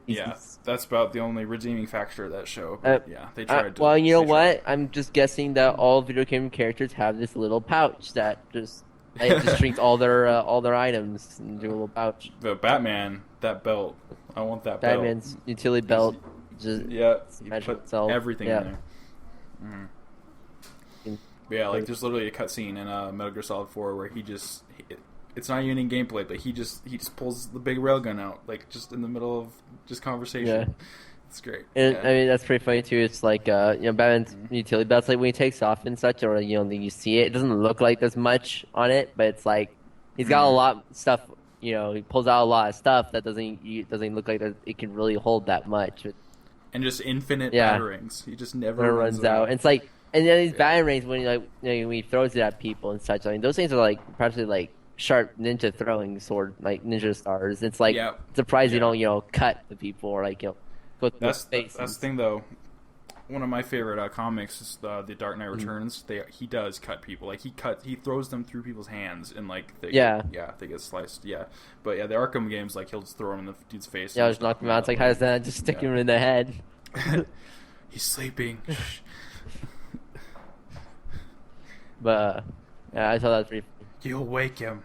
[SPEAKER 1] Yeah, that's about the only redeeming factor of that show. But yeah, they tried to.
[SPEAKER 2] Well, you know
[SPEAKER 1] they
[SPEAKER 2] what?
[SPEAKER 1] tried.
[SPEAKER 2] I'm just guessing that all video game characters have this little pouch that just shrinks all their items into a little pouch.
[SPEAKER 1] But Batman, that belt, I want that belt.
[SPEAKER 2] Batman's utility belt just
[SPEAKER 1] Yeah, you
[SPEAKER 2] magical
[SPEAKER 1] put
[SPEAKER 2] itself.
[SPEAKER 1] everything
[SPEAKER 2] Yeah.
[SPEAKER 1] in there. Yeah, like there's literally a cutscene in Metal Gear Solid 4 where it's not even in gameplay, but he just pulls the big railgun out, like just in the middle of just conversation.
[SPEAKER 2] Yeah.
[SPEAKER 1] It's great.
[SPEAKER 2] And
[SPEAKER 1] yeah.
[SPEAKER 2] I mean that's pretty funny too. It's like Batman's utility belts, like when he takes off and such, or you see it. It doesn't look like there's much on it, but it's like he's got a lot of stuff. He pulls out a lot of stuff that doesn't look like it can really hold that much.
[SPEAKER 1] And just infinite
[SPEAKER 2] Yeah.
[SPEAKER 1] batarangs. He just never
[SPEAKER 2] When it runs out. And it's like, and then these batarangs when when he throws it at people and such. I mean, those things are like practically like sharp ninja throwing sword, like ninja stars. It's like
[SPEAKER 1] Yeah.
[SPEAKER 2] surprised
[SPEAKER 1] Yeah.
[SPEAKER 2] you don't cut the people or like go through
[SPEAKER 1] That's
[SPEAKER 2] the face.
[SPEAKER 1] the thing though. One of my favorite comics is the Dark Knight
[SPEAKER 2] Mm-hmm.
[SPEAKER 1] Returns. He does cut people. Like he throws them through people's hands and like they
[SPEAKER 2] Yeah.
[SPEAKER 1] they get sliced. Yeah, but yeah, the Arkham games like he'll just throw them in the dude's face.
[SPEAKER 2] Yeah,
[SPEAKER 1] and
[SPEAKER 2] just knock him out. It's like, how does that just stick him in the head?
[SPEAKER 1] He's sleeping. Shh.
[SPEAKER 2] But yeah, I thought that was pretty.
[SPEAKER 1] You'll wake him.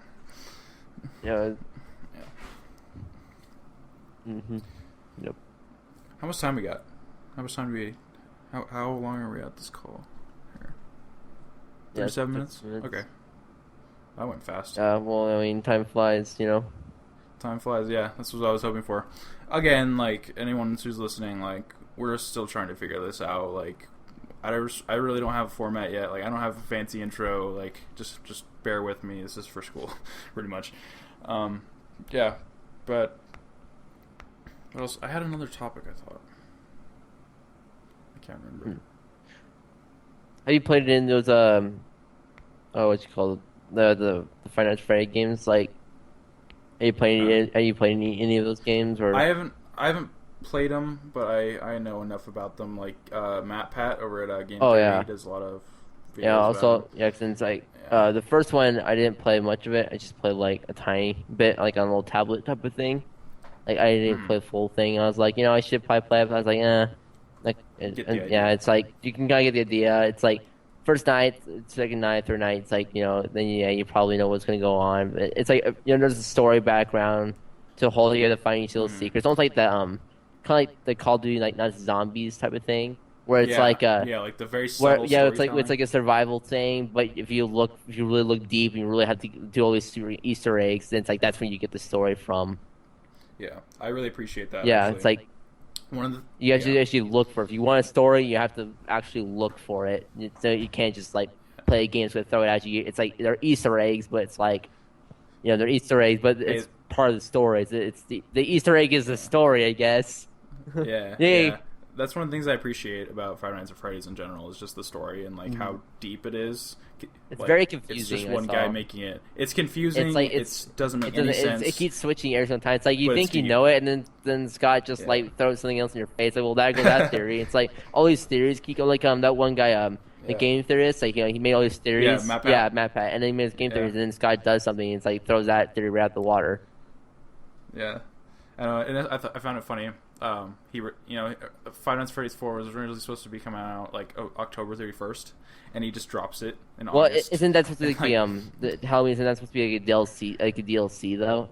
[SPEAKER 2] Yeah.
[SPEAKER 1] Yeah.
[SPEAKER 2] Yep.
[SPEAKER 1] How much time we got? How much time do we? How long are we at this call? Here. 37 minutes? Okay. That went fast.
[SPEAKER 2] Well, I mean, time flies,
[SPEAKER 1] Time flies, yeah. That's what I was hoping for. Again, like, anyone who's listening, like, we're still trying to figure this out. Like, I really don't have a format yet. Like, I don't have a fancy intro. Like, just bear with me. This is for school, pretty much. Yeah. But, what else? I had another topic, I thought. I can't remember.
[SPEAKER 2] Have you played it in those what you call it? The Five Nights at Freddy's games? Like, are you playing any of those games or?
[SPEAKER 1] I haven't played them, but I know enough about them. Like Matt Pat over at Game
[SPEAKER 2] Oh
[SPEAKER 1] Theory,
[SPEAKER 2] yeah.
[SPEAKER 1] he does a lot of videos
[SPEAKER 2] Yeah,
[SPEAKER 1] about
[SPEAKER 2] also,
[SPEAKER 1] them.
[SPEAKER 2] yeah, since like
[SPEAKER 1] Yeah.
[SPEAKER 2] the first one, I didn't play much of it. I just played like a tiny bit, like on a little tablet type of thing. Like I didn't
[SPEAKER 1] Mm-hmm.
[SPEAKER 2] play the full thing. I was like, I should probably play it. But I was like, like,
[SPEAKER 1] Get the
[SPEAKER 2] and yeah,
[SPEAKER 1] idea.
[SPEAKER 2] it's like you can kind of get the idea. It's like first night, second night, third night. It's like then yeah, you probably know what's gonna go on. But it's like there's a story background to hold you to find these little
[SPEAKER 1] Mm-hmm.
[SPEAKER 2] secrets. Almost like the kind of like the Call of Duty like not zombies type of thing, where it's like
[SPEAKER 1] Yeah, like the very
[SPEAKER 2] where
[SPEAKER 1] subtle
[SPEAKER 2] yeah, it's
[SPEAKER 1] storytelling.
[SPEAKER 2] like a survival thing, but if you really look deep and you really have to do all these Easter eggs, then it's like that's when you get the story from.
[SPEAKER 1] Yeah, I really appreciate that
[SPEAKER 2] Yeah, it's
[SPEAKER 1] actually.
[SPEAKER 2] like
[SPEAKER 1] One of the
[SPEAKER 2] you have
[SPEAKER 1] yeah
[SPEAKER 2] to actually look for it. If you want a story, you have to actually look for it. So you can't just like play games and throw it at you. It's like they're Easter eggs, but it's like they're Easter eggs, but
[SPEAKER 1] hey
[SPEAKER 2] it's part of the story. It's the Easter egg is the story, I guess.
[SPEAKER 1] yeah
[SPEAKER 2] Yay.
[SPEAKER 1] yeah. That's one of the things I appreciate about Five Nights at Freddy's in general is just the story and like how deep it is.
[SPEAKER 2] It's
[SPEAKER 1] Like
[SPEAKER 2] very
[SPEAKER 1] it's
[SPEAKER 2] confusing.
[SPEAKER 1] just
[SPEAKER 2] I
[SPEAKER 1] one guy
[SPEAKER 2] saw.
[SPEAKER 1] making it. It's confusing.
[SPEAKER 2] It's like
[SPEAKER 1] It doesn't
[SPEAKER 2] it
[SPEAKER 1] make
[SPEAKER 2] doesn't
[SPEAKER 1] any sense.
[SPEAKER 2] it keeps switching every single time. It's like you
[SPEAKER 1] But it's
[SPEAKER 2] think you
[SPEAKER 1] deep.
[SPEAKER 2] know it, and then Scott just
[SPEAKER 1] Yeah.
[SPEAKER 2] like throws something else in your face. Like, well, that goes that theory. It's like all these theories keep going. Like that one guy the
[SPEAKER 1] Yeah.
[SPEAKER 2] game theorist. Like he made all these theories.
[SPEAKER 1] Yeah, Matt Pat.
[SPEAKER 2] Yeah, Matt Pat, and then he made his game theories, and then Scott does something. And it's like throws that theory right out the water.
[SPEAKER 1] Yeah, and I found it funny. Five Nights at Freddy's 4 was originally supposed to be coming out like October 31st, and he just drops it in
[SPEAKER 2] Well,
[SPEAKER 1] August.
[SPEAKER 2] isn't that supposed to be
[SPEAKER 1] Like,
[SPEAKER 2] the Halloween? Isn't that supposed to be like a DLC though?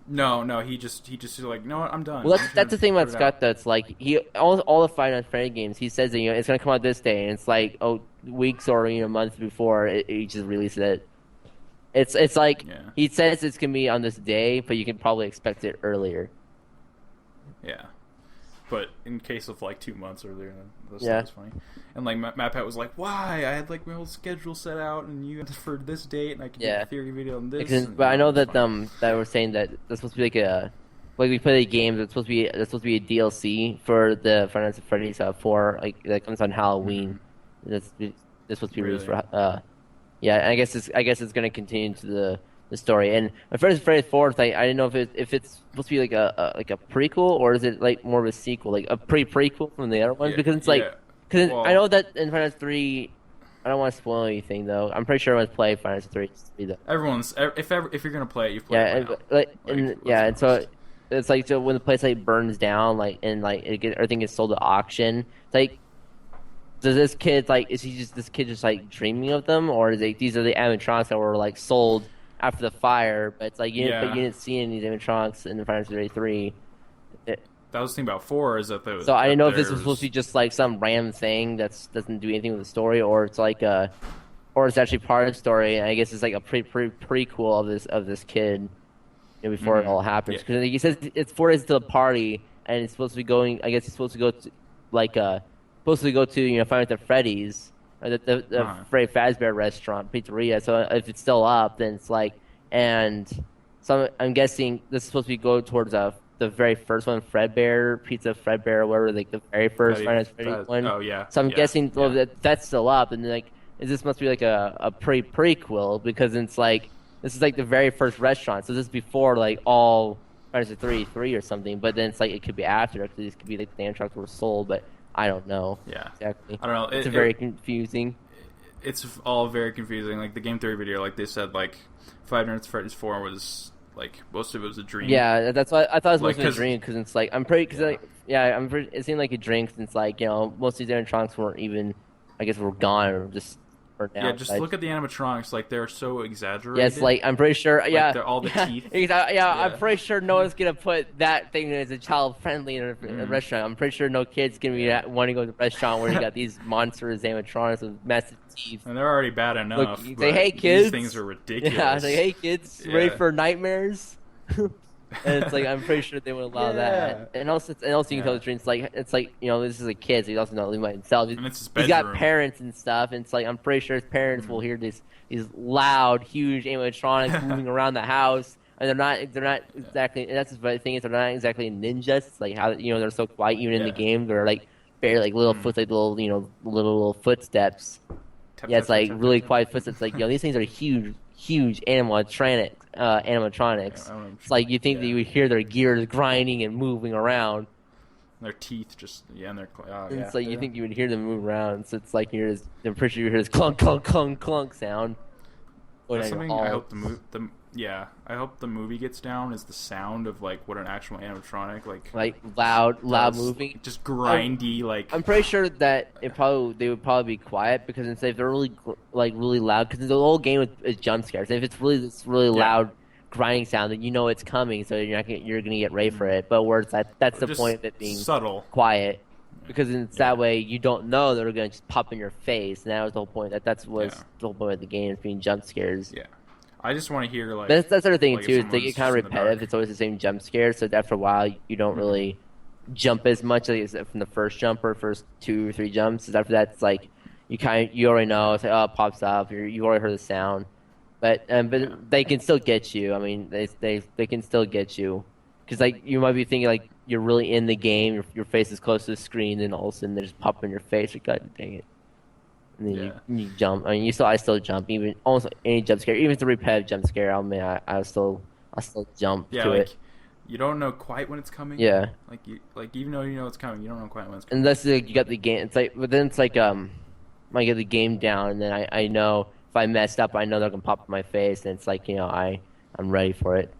[SPEAKER 1] no, he just like, no, I'm done.
[SPEAKER 2] Well,
[SPEAKER 1] I'm just
[SPEAKER 2] that's the
[SPEAKER 1] gonna
[SPEAKER 2] thing about
[SPEAKER 1] put it out.
[SPEAKER 2] Scott. That's like all the Five Nights at Freddy games. He says that it's gonna come out this day, and it's like weeks or months before he just releases it. It's like
[SPEAKER 1] Yeah,
[SPEAKER 2] he says it's gonna be on this day, but you can probably expect it earlier.
[SPEAKER 1] yeah. But in case of like 2 months earlier, that
[SPEAKER 2] Yeah.
[SPEAKER 1] stuff is funny. And like Matt Pat was like, "Why? I had like my whole schedule set out, and you for this date, and I could
[SPEAKER 2] Yeah.
[SPEAKER 1] do a theory video on this."
[SPEAKER 2] But I know
[SPEAKER 1] it's
[SPEAKER 2] that
[SPEAKER 1] funny.
[SPEAKER 2] that we're saying that that's supposed to be like we play the games. It's supposed to be a DLC for the Five Nights at Freddy's 4 like that comes on Halloween. That's supposed to be released
[SPEAKER 1] Really?
[SPEAKER 2] for yeah. I guess it's gonna continue to the story. And my first Freddy's 4, I didn't know if it's supposed to be like a prequel or is it like more of a sequel, like a prequel from the other ones?
[SPEAKER 1] Yeah,
[SPEAKER 2] Because it's
[SPEAKER 1] yeah.
[SPEAKER 2] because
[SPEAKER 1] Well,
[SPEAKER 2] I know that in Final Fantasy 3, I don't want to spoil anything though. I'm pretty sure everyone's played Final Fantasy 3 just to be the
[SPEAKER 1] if you're gonna play it, you've played
[SPEAKER 2] yeah,
[SPEAKER 1] it by now.
[SPEAKER 2] like
[SPEAKER 1] Like,
[SPEAKER 2] and
[SPEAKER 1] let's
[SPEAKER 2] yeah,
[SPEAKER 1] be
[SPEAKER 2] and so
[SPEAKER 1] honest.
[SPEAKER 2] it's like so when the place like burns down, like and like everything gets sold at auction. It's like, does this kid like is he just this kid just like dreaming of them, or is it these are the animatronics that were like sold after the fire? But it's like you
[SPEAKER 1] Yeah.
[SPEAKER 2] didn't see any of these animatronics in the Final Fantasy 3.
[SPEAKER 1] That was the thing about 4 is that
[SPEAKER 2] So I didn't know if this was
[SPEAKER 1] there's-
[SPEAKER 2] supposed to be just like some random thing that doesn't do anything with the story, or it's like or it's actually part of the story. And I guess it's like a prequel of this kid before it all happens.
[SPEAKER 1] Yeah.
[SPEAKER 2] Because he says it's 4 days to the party, and it's supposed to be going. I guess it's supposed to go to like supposed to go to Five Nights at Freddy's, or the Freddy Fazbear restaurant pizzeria. So if it's still up, then it's like and so I'm guessing this is supposed to be go towards the very first one, Fredbear Pizza Fredbear, or whatever, like the very first Five Nights at Freddy's one.
[SPEAKER 1] Oh yeah.
[SPEAKER 2] So I'm
[SPEAKER 1] yeah,
[SPEAKER 2] guessing
[SPEAKER 1] yeah.
[SPEAKER 2] that's still up, and like this must be like a prequel because it's like this is like the very first restaurant. So this is before like all Five Nights at 3 or something. But then it's like it could be after because these could be like the trucks were sold, but I don't know.
[SPEAKER 1] Yeah.
[SPEAKER 2] Exactly.
[SPEAKER 1] I don't know.
[SPEAKER 2] It's very confusing.
[SPEAKER 1] It's all very confusing. Like the game theory video, like they said, like Five Nights at Freddy's 4 was like most of it was a dream.
[SPEAKER 2] Yeah, that's why I thought it was
[SPEAKER 1] Like,
[SPEAKER 2] supposed to be a
[SPEAKER 1] 'cause-
[SPEAKER 2] dream because it's like I'm pretty because
[SPEAKER 1] Yeah.
[SPEAKER 2] I'm pretty, it seemed like a dream since like most of these animatronics weren't even I guess were gone or just burnt out.
[SPEAKER 1] Yeah, just look at the animatronics. Like they're so exaggerated.
[SPEAKER 2] Yes, like I'm pretty sure.
[SPEAKER 1] they're all the teeth.
[SPEAKER 2] Yeah, I'm
[SPEAKER 1] Yeah.
[SPEAKER 2] pretty sure no one's gonna put that thing as a child friendly in a restaurant. I'm pretty sure no kid's gonna be wanting to go to a restaurant where you got these monstrous animatronics with massive teeth.
[SPEAKER 1] And they're already bad enough.
[SPEAKER 2] you
[SPEAKER 1] but
[SPEAKER 2] say, "Hey, kids."
[SPEAKER 1] these things are ridiculous.
[SPEAKER 2] Yeah, it's like, hey kids,
[SPEAKER 1] Yeah.
[SPEAKER 2] ready for nightmares? And it's like I'm pretty sure they would allow that. And also you can tell the dream. It's like this is a kid, so he's also not living by himself.
[SPEAKER 1] And it's his
[SPEAKER 2] He's got
[SPEAKER 1] bedroom.
[SPEAKER 2] parents and stuff, and it's like I'm pretty sure his parents will hear these loud, huge animatronics moving around the house, and they're not exactly. And that's the thing is they're not exactly ninjas. It's like how they're so quiet even in the game. They're like very like little foot like little footsteps.
[SPEAKER 1] Tap,
[SPEAKER 2] Yeah, it's
[SPEAKER 1] tap,
[SPEAKER 2] like
[SPEAKER 1] tap,
[SPEAKER 2] really
[SPEAKER 1] tap,
[SPEAKER 2] quiet
[SPEAKER 1] tap.
[SPEAKER 2] footsteps. Like these things are huge animatronics.
[SPEAKER 1] Yeah, I don't know.
[SPEAKER 2] It's like you think that you would hear their gears grinding and moving around.
[SPEAKER 1] Their teeth just and they're
[SPEAKER 2] And
[SPEAKER 1] yeah.
[SPEAKER 2] it's like you think you would hear them move around, so it's like I'm pretty sure you hear this clunk, clunk, clunk, clunk sound.
[SPEAKER 1] That's something I hope I hope the movie gets down is the sound of like what an actual animatronic like
[SPEAKER 2] loud
[SPEAKER 1] does,
[SPEAKER 2] moving,
[SPEAKER 1] just grindy
[SPEAKER 2] I'm pretty sure that they would probably be quiet because instead if they're really loud, because the whole game is jump scares. If it's really loud grinding sound, then you know it's coming, so you're gonna get ready for it. But where it's that's the
[SPEAKER 1] just
[SPEAKER 2] point of it being
[SPEAKER 1] subtle,
[SPEAKER 2] quiet, because it's that way you don't know they're gonna just pop in your face, and that was the whole point. The whole point of the game, is being jump scares.
[SPEAKER 1] Yeah, I just want to hear like
[SPEAKER 2] that's sort of thing
[SPEAKER 1] like
[SPEAKER 2] too. Is they get kind of repetitive. It's always the same jump scare, so after a while you don't really jump as much as from the first jump or first 2 or 3 jumps. After that, it's like you already know. It's like, oh, it pops up. You already heard the sound, but they can still get you. I mean, they can still get you because like you might be thinking like you're really in the game. Your face is close to the screen, and all of a sudden they just pop in your face. Like, God dang it! And then you jump. I mean, I still jump even almost any jump scare, even if it's a repetitive jump scare. I still jump to it.
[SPEAKER 1] You don't know quite when it's coming.
[SPEAKER 2] Yeah.
[SPEAKER 1] Like even though you know it's coming, you don't know quite when it's coming.
[SPEAKER 2] Unless you got the game. It's like, but then it's like I get the game down, and then I know if I messed up, I know they're gonna pop in my face, and it's like I'm ready for it.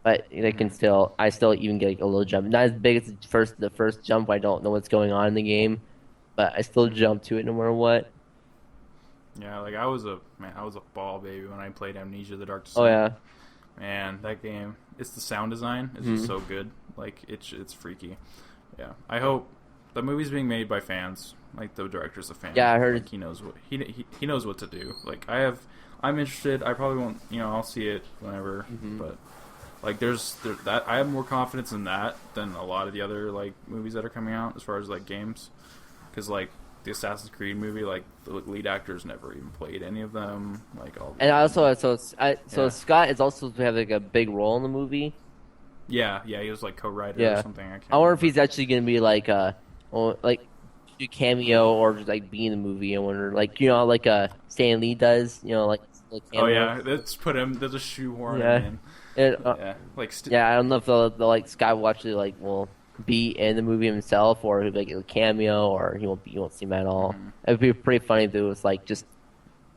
[SPEAKER 2] But they can I still even get like a little jump. Not as big as the first jump. I don't know what's going on in the game, but I still jump to it no matter what.
[SPEAKER 1] Yeah, like I was a ball baby when I played Amnesia: The Dark Descent.
[SPEAKER 2] Oh yeah.
[SPEAKER 1] Man, that game. It's the sound design. It's just so good. Like it's freaky. Yeah, I hope the movie's being made by fans. Like the director's a fan.
[SPEAKER 2] Yeah, I heard.
[SPEAKER 1] Like, he knows what he knows what to do. Like I'm interested. I probably won't. I'll see it whenever. But like I have more confidence in that than a lot of the other like movies that are coming out as far as like games, because like the Assassin's Creed movie, like the lead actors never even played any of them. Like all. And
[SPEAKER 2] also, Scott is also supposed to have like a big role in the movie.
[SPEAKER 1] Yeah, he was like co-writer or something.
[SPEAKER 2] I wonder if he's actually gonna be like do cameo or just like be in the movie. I wonder, like like Stan Lee does. Like
[SPEAKER 1] oh yeah, let's put him. There's a shoehorn in.
[SPEAKER 2] I don't know if the like Scott will actually will be in the movie himself, or he'll be like a cameo, or you won't see him at all. It'd be pretty funny if it was like just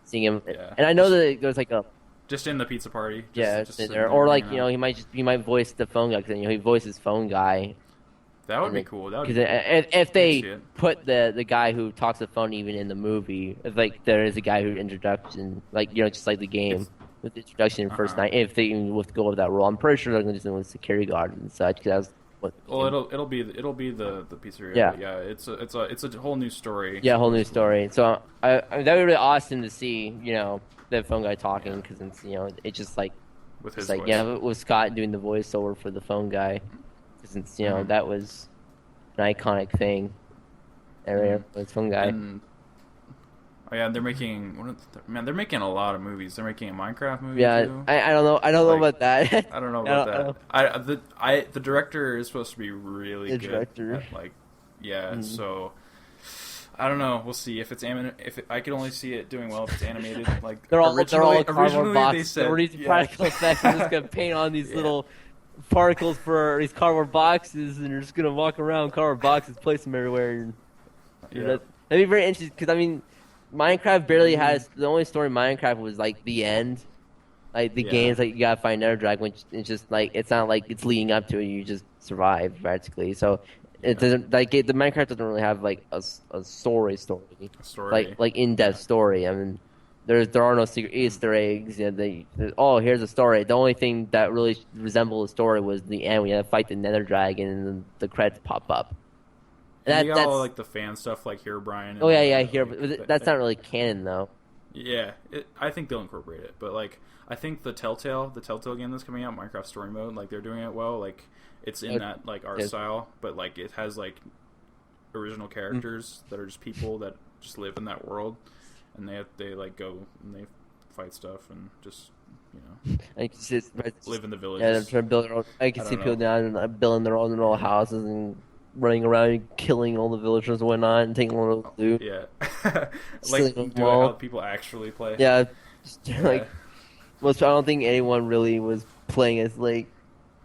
[SPEAKER 2] seeing him. Yeah. And I know that there's like a
[SPEAKER 1] just in the pizza party.
[SPEAKER 2] Just in there, or like he might voice the phone guy, because he voices phone guy.
[SPEAKER 1] That would be cool. Because
[SPEAKER 2] if they put the guy who talks the phone even in the movie, if like there is a guy who introduction, like just like the game with the introduction first night, if they even would go with that role, I'm pretty sure they're going to do with security guard and such. Cause
[SPEAKER 1] it'll be the pizzeria. Yeah, it's a whole new story.
[SPEAKER 2] Yeah, whole new story. So that would be really awesome to see. That phone guy talking, because it's just like
[SPEAKER 1] with his
[SPEAKER 2] voice. With Scott doing the voiceover for the phone guy. Since that was an iconic thing. It's phone guy.
[SPEAKER 1] They're making they're making a lot of movies. They're making a Minecraft movie.
[SPEAKER 2] Yeah,
[SPEAKER 1] too.
[SPEAKER 2] I don't know. I don't know about that.
[SPEAKER 1] I don't know about that. The director is supposed to be really good.
[SPEAKER 2] Director.
[SPEAKER 1] So I don't know. We'll see if it's I can only see it doing well if it's animated. Like
[SPEAKER 2] they're all cardboard boxes.
[SPEAKER 1] They said,
[SPEAKER 2] these practical effects. We're just gonna paint on these little particles for these cardboard boxes, and you're just gonna walk around cardboard boxes, place them everywhere. That'd be very interesting, because I mean, Minecraft barely has the only story in Minecraft was like the end, like the game's like you gotta find Nether Dragon, which it's just like it's not like it's leading up to it. You just survive practically. So it doesn't the Minecraft doesn't really have like a story, like in-depth story. I mean, there are no secret Easter eggs. Here's a story. The only thing that really resembled a story was the end. We had to fight the Nether Dragon, and then the credits pop up.
[SPEAKER 1] And that's all like the fan stuff, like Herobrine.
[SPEAKER 2] But that's not really canon though.
[SPEAKER 1] Yeah, I think they'll incorporate it, but like I think the Telltale game that's coming out, Minecraft Story Mode, like they're doing it well. Like it's in that like art style, but like it has like original characters that are just people that just live in that world. And they like go and they fight stuff and just live in the villages.
[SPEAKER 2] Yeah, they're trying to build their own. I can see people down and building their own little houses and running around and killing all the villagers and whatnot, and taking a little loot.
[SPEAKER 1] Yeah, like doing how people actually play.
[SPEAKER 2] Yeah, I don't think anyone really was playing as like